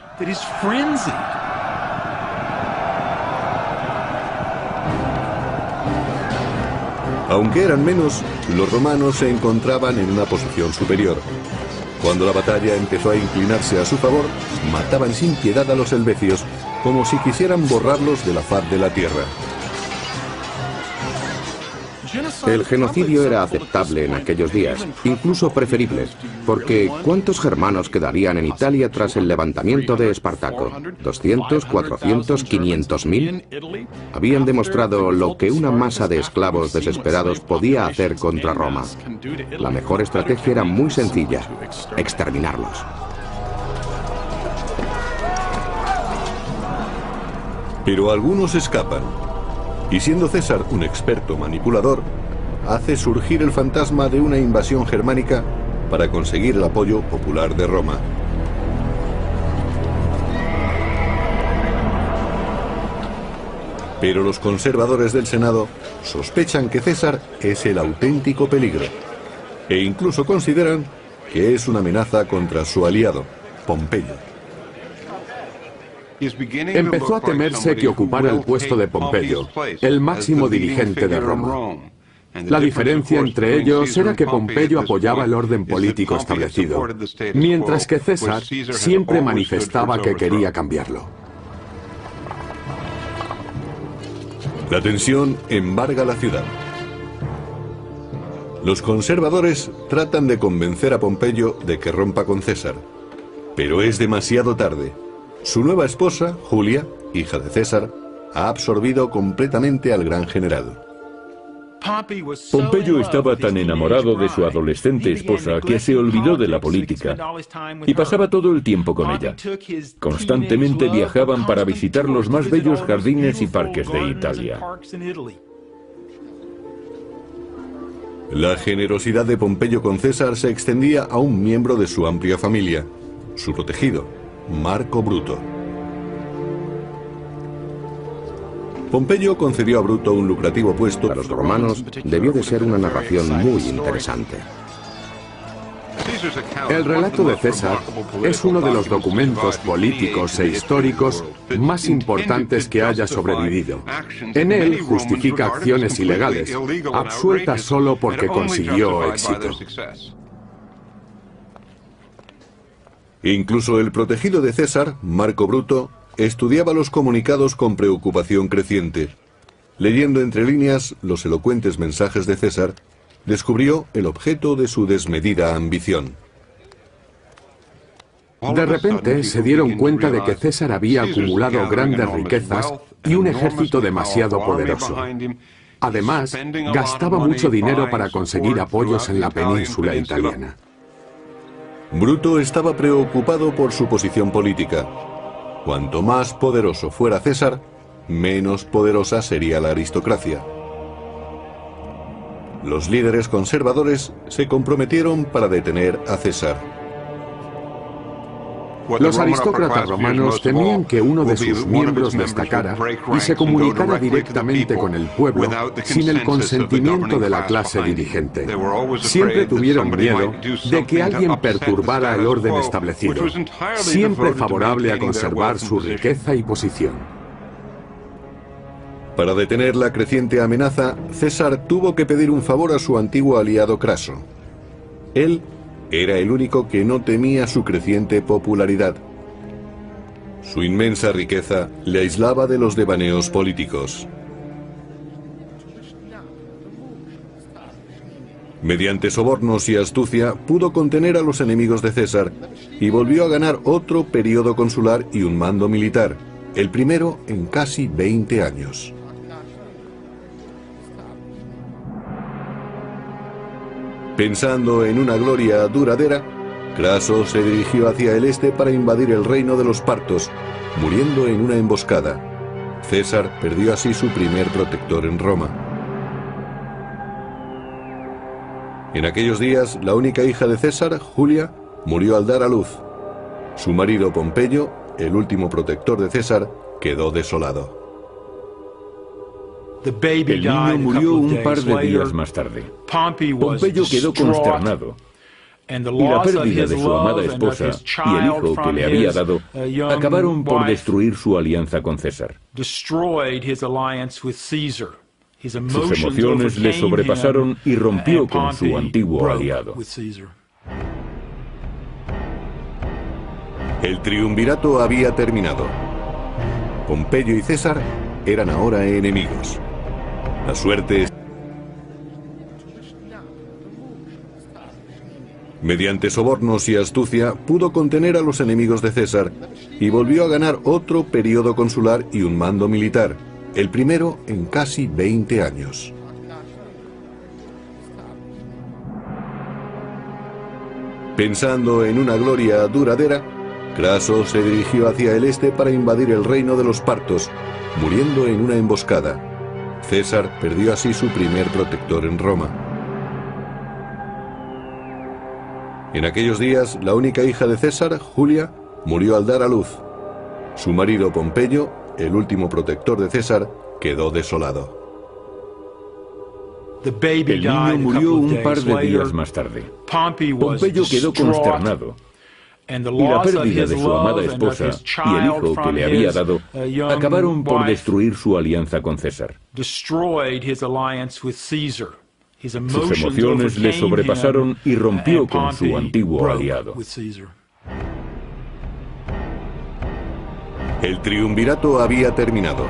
Aunque eran menos, los romanos se encontraban en una posición superior. Cuando la batalla empezó a inclinarse a su favor, mataban sin piedad a los helvecios, como si quisieran borrarlos de la faz de la tierra. El genocidio era aceptable en aquellos días, incluso preferible, porque ¿cuántos germanos quedarían en Italia tras el levantamiento de Espartaco? ¿200, 400, 500.000? Habían demostrado lo que una masa de esclavos desesperados podía hacer contra Roma. La mejor estrategia era muy sencilla: exterminarlos. Pero algunos escapan. Y siendo César un experto manipulador, hace surgir el fantasma de una invasión germánica para conseguir el apoyo popular de Roma. Pero los conservadores del Senado sospechan que César es el auténtico peligro, e incluso consideran que es una amenaza contra su aliado, Pompeyo. Empezó a temerse que ocupara el puesto de Pompeyo, el máximo dirigente de Roma. La diferencia entre ellos era que Pompeyo apoyaba el orden político establecido, mientras que César siempre manifestaba que quería cambiarlo. La tensión embarga la ciudad. Los conservadores tratan de convencer a Pompeyo de que rompa con César, pero es demasiado tarde. Su nueva esposa, Julia, hija de César, ha absorbido completamente al gran general. Pompeyo estaba tan enamorado de su adolescente esposa que se olvidó de la política y pasaba todo el tiempo con ella. Constantemente viajaban para visitar los más bellos jardines y parques de Italia. La generosidad de Pompeyo con César se extendía a un miembro de su amplia familia, su protegido, Marco Bruto. Pompeyo concedió a Bruto un lucrativo puesto. Para los romanos debió de ser una narración muy interesante. El relato de César es uno de los documentos políticos e históricos más importantes que haya sobrevivido. En él justifica acciones ilegales, absueltas solo porque consiguió éxito. Incluso el protegido de César, Marco Bruto, estudiaba los comunicados con preocupación creciente. Leyendo entre líneas los elocuentes mensajes de César, descubrió el objeto de su desmedida ambición. De repente se dieron cuenta de que César había acumulado grandes riquezas y un ejército demasiado poderoso. Además, gastaba mucho dinero para conseguir apoyos en la península italiana. Bruto estaba preocupado por su posición política. Cuanto más poderoso fuera César, menos poderosa sería la aristocracia. Los líderes conservadores se comprometieron para detener a César. Los aristócratas romanos temían que uno de sus miembros destacara y se comunicara directamente con el pueblo sin el consentimiento de la clase dirigente. Siempre tuvieron miedo de que alguien perturbara el orden establecido, siempre favorable a conservar su riqueza y posición. Para detener la creciente amenaza, César tuvo que pedir un favor a su antiguo aliado Craso. Él era el único que no temía su creciente popularidad. Su inmensa riqueza le aislaba de los devaneos políticos. Mediante sobornos y astucia pudo contener a los enemigos de César y volvió a ganar otro periodo consular y un mando militar, el primero en casi 20 años. Pensando en una gloria duradera, Craso se dirigió hacia el este para invadir el reino de los partos, muriendo en una emboscada. César perdió así su primer protector en Roma. En aquellos días, la única hija de César, Julia, murió al dar a luz. Su marido Pompeyo, el último protector de César, quedó desolado. El niño murió un par de días más tarde. Pompeyo quedó consternado, y la pérdida de su amada esposa y el hijo que le había dado acabaron por destruir su alianza con César. Sus emociones le sobrepasaron y rompió con su antiguo aliado. El triunvirato había terminado. Pompeyo y César eran ahora enemigos. La suerte... Mediante sobornos y astucia pudo contener a los enemigos de César y volvió a ganar otro periodo consular y un mando militar, el primero en casi 20 años. Pensando en una gloria duradera, Craso se dirigió hacia el este para invadir el reino de los partos, muriendo en una emboscada. César perdió así su primer protector en Roma. En aquellos días, la única hija de César, Julia, murió al dar a luz. Su marido Pompeyo, el último protector de César, quedó desolado. El niño murió un par de días más tarde. Pompeyo quedó consternado, y la pérdida de su amada esposa y el hijo que le había dado acabaron por destruir su alianza con César. Sus emociones le sobrepasaron y rompió con su antiguo aliado. El triunvirato había terminado.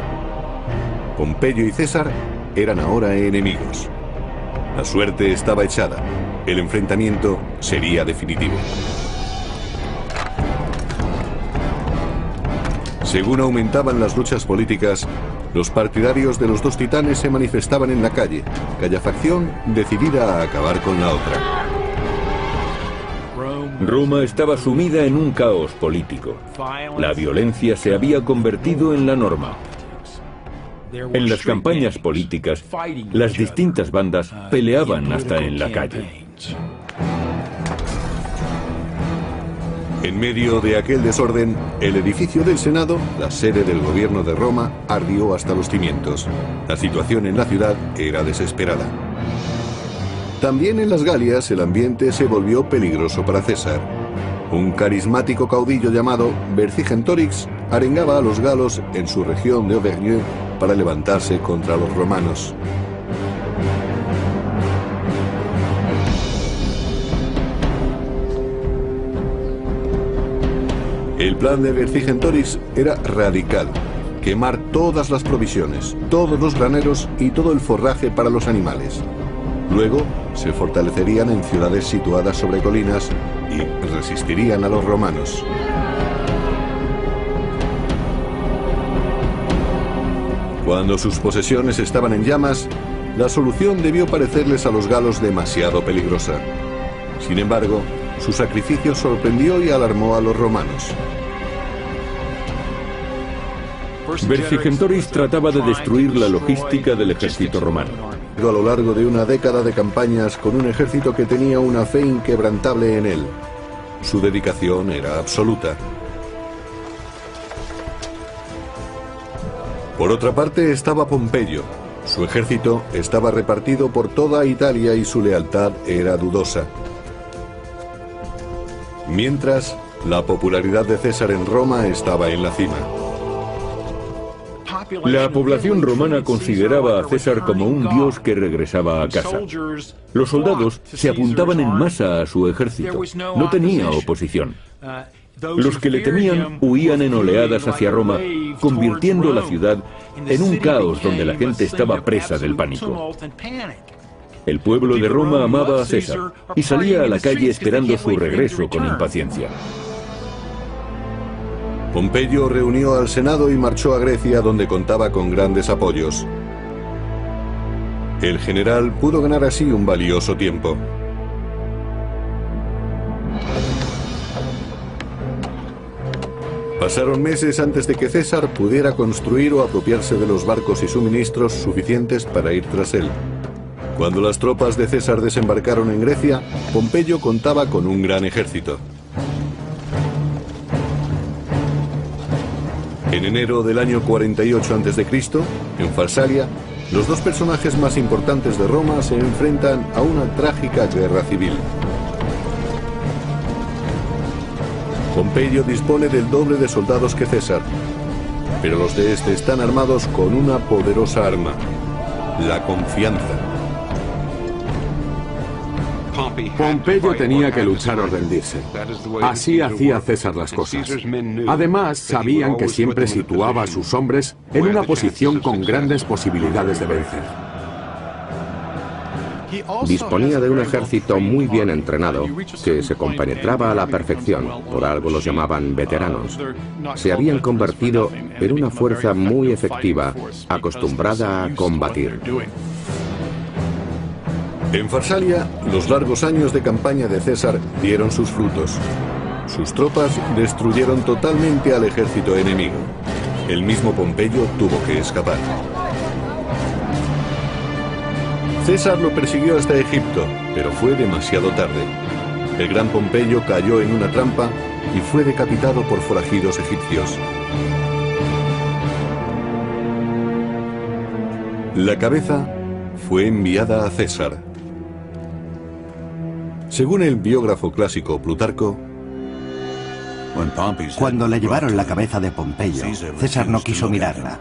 Pompeyo y César eran ahora enemigos. La suerte estaba echada. El enfrentamiento sería definitivo. Según aumentaban las luchas políticas, los partidarios de los dos titanes se manifestaban en la calle, cada facción decidida a acabar con la otra. Roma estaba sumida en un caos político. La violencia se había convertido en la norma. En las campañas políticas, las distintas bandas peleaban hasta en la calle. En medio de aquel desorden, el edificio del Senado, la sede del gobierno de Roma, ardió hasta los cimientos. La situación en la ciudad era desesperada. También en las Galias el ambiente se volvió peligroso para César. Un carismático caudillo llamado Vercingetorix arengaba a los galos en su región de Auvergne para levantarse contra los romanos. El plan de Vercingetorix era radical: quemar todas las provisiones, todos los graneros y todo el forraje para los animales. Luego se fortalecerían en ciudades situadas sobre colinas y resistirían a los romanos. Cuando sus posesiones estaban en llamas, la solución debió parecerles a los galos demasiado peligrosa. Sin embargo, su sacrificio sorprendió y alarmó a los romanos. Vercingetorix trataba de destruir la logística del ejército romano. A lo largo de una década de campañas con un ejército que tenía una fe inquebrantable en él. Su dedicación era absoluta. Por otra parte estaba Pompeyo. Su ejército estaba repartido por toda Italia y su lealtad era dudosa. Mientras, la popularidad de César en Roma estaba en la cima. La población romana consideraba a César como un dios que regresaba a casa. Los soldados se apuntaban en masa a su ejército. No tenía oposición. Los que le temían huían en oleadas hacia Roma, convirtiendo la ciudad en un caos donde la gente estaba presa del pánico. El pueblo de Roma amaba a César y salía a la calle esperando su regreso con impaciencia. Pompeyo reunió al Senado y marchó a Grecia, donde contaba con grandes apoyos. El general pudo ganar así un valioso tiempo. Pasaron meses antes de que César pudiera construir o apropiarse de los barcos y suministros suficientes para ir tras él. Cuando las tropas de César desembarcaron en Grecia, Pompeyo contaba con un gran ejército. En enero del año 48 a.C., en Farsalia, los dos personajes más importantes de Roma se enfrentan a una trágica guerra civil. Pompeyo dispone del doble de soldados que César, pero los de este están armados con una poderosa arma, la confianza. Pompeyo tenía que luchar o rendirse. Así hacía César las cosas. Además, sabían que siempre situaba a sus hombres en una posición con grandes posibilidades de vencer. Disponía de un ejército muy bien entrenado, que se compenetraba a la perfección, por algo los llamaban veteranos. Se habían convertido en una fuerza muy efectiva, acostumbrada a combatir. En Farsalia, los largos años de campaña de César dieron sus frutos. Sus tropas destruyeron totalmente al ejército enemigo. El mismo Pompeyo tuvo que escapar. César lo persiguió hasta Egipto, pero fue demasiado tarde. El gran Pompeyo cayó en una trampa y fue decapitado por forajidos egipcios. La cabeza fue enviada a César. Según el biógrafo clásico Plutarco, cuando le llevaron la cabeza de Pompeyo, César no quiso mirarla,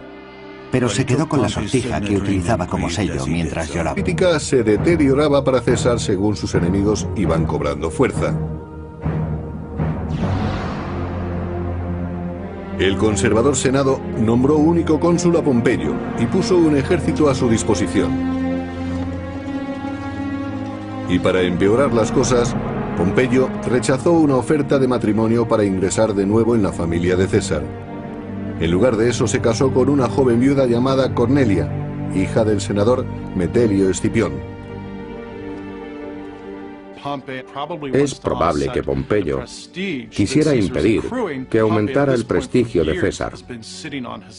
pero se quedó con la sortija que utilizaba como sello mientras lloraba. La política se deterioraba para César según sus enemigos iban cobrando fuerza. El conservador Senado nombró único cónsul a Pompeyo y puso un ejército a su disposición. Y para empeorar las cosas, Pompeyo rechazó una oferta de matrimonio para ingresar de nuevo en la familia de César. En lugar de eso se casó con una joven viuda llamada Cornelia, hija del senador Metelio Escipión. Es probable que Pompeyo quisiera impedir que aumentara el prestigio de César.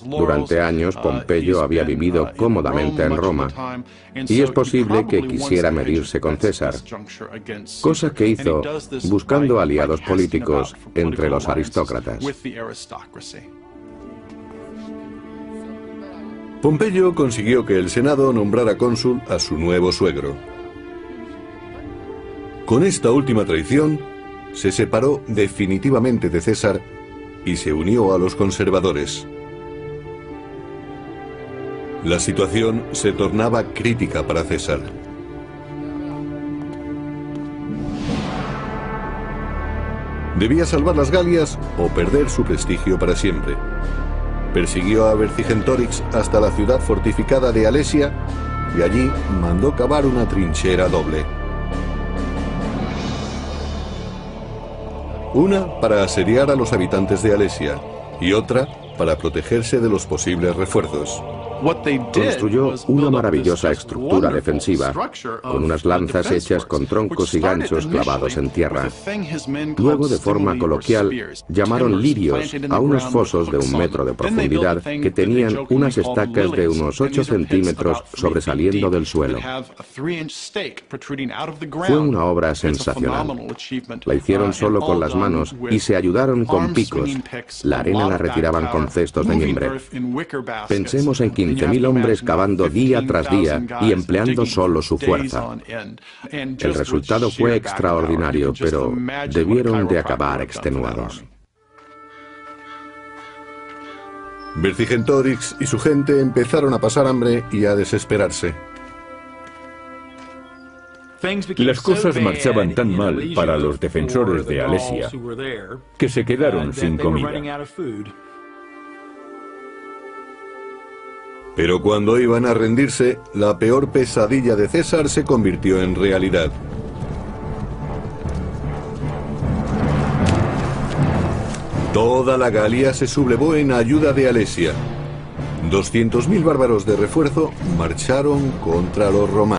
Durante años, Pompeyo había vivido cómodamente en Roma, y es posible que quisiera medirse con César, cosa que hizo buscando aliados políticos entre los aristócratas. Pompeyo consiguió que el Senado nombrara cónsul a su nuevo suegro. Con esta última traición, se separó definitivamente de César y se unió a los conservadores. La situación se tornaba crítica para César. Debía salvar las Galias o perder su prestigio para siempre. Persiguió a Vercingetorix hasta la ciudad fortificada de Alesia y allí mandó cavar una trinchera doble. Una para asediar a los habitantes de Alesia y otra para protegerse de los posibles refuerzos. Construyó una maravillosa estructura defensiva, con unas lanzas hechas con troncos y ganchos clavados en tierra. Luego, de forma coloquial, llamaron lirios a unos fosos de 1 metro de profundidad que tenían unas estacas de unos 8 centímetros sobresaliendo del suelo. Fue una obra sensacional. La hicieron solo con las manos y se ayudaron con picos. La arena la retiraban con cestos de mimbre. Pensemos en 15.000 hombres cavando día tras día y empleando solo su fuerza. El resultado fue extraordinario, pero debieron de acabar extenuados. Vercingetorix y su gente empezaron a pasar hambre y a desesperarse. Las cosas marchaban tan mal para los defensores de Alesia que se quedaron sin comida. Pero cuando iban a rendirse, la peor pesadilla de César se convirtió en realidad. Toda la Galia se sublevó en ayuda de Alesia. 200.000 bárbaros de refuerzo marcharon contra los romanos.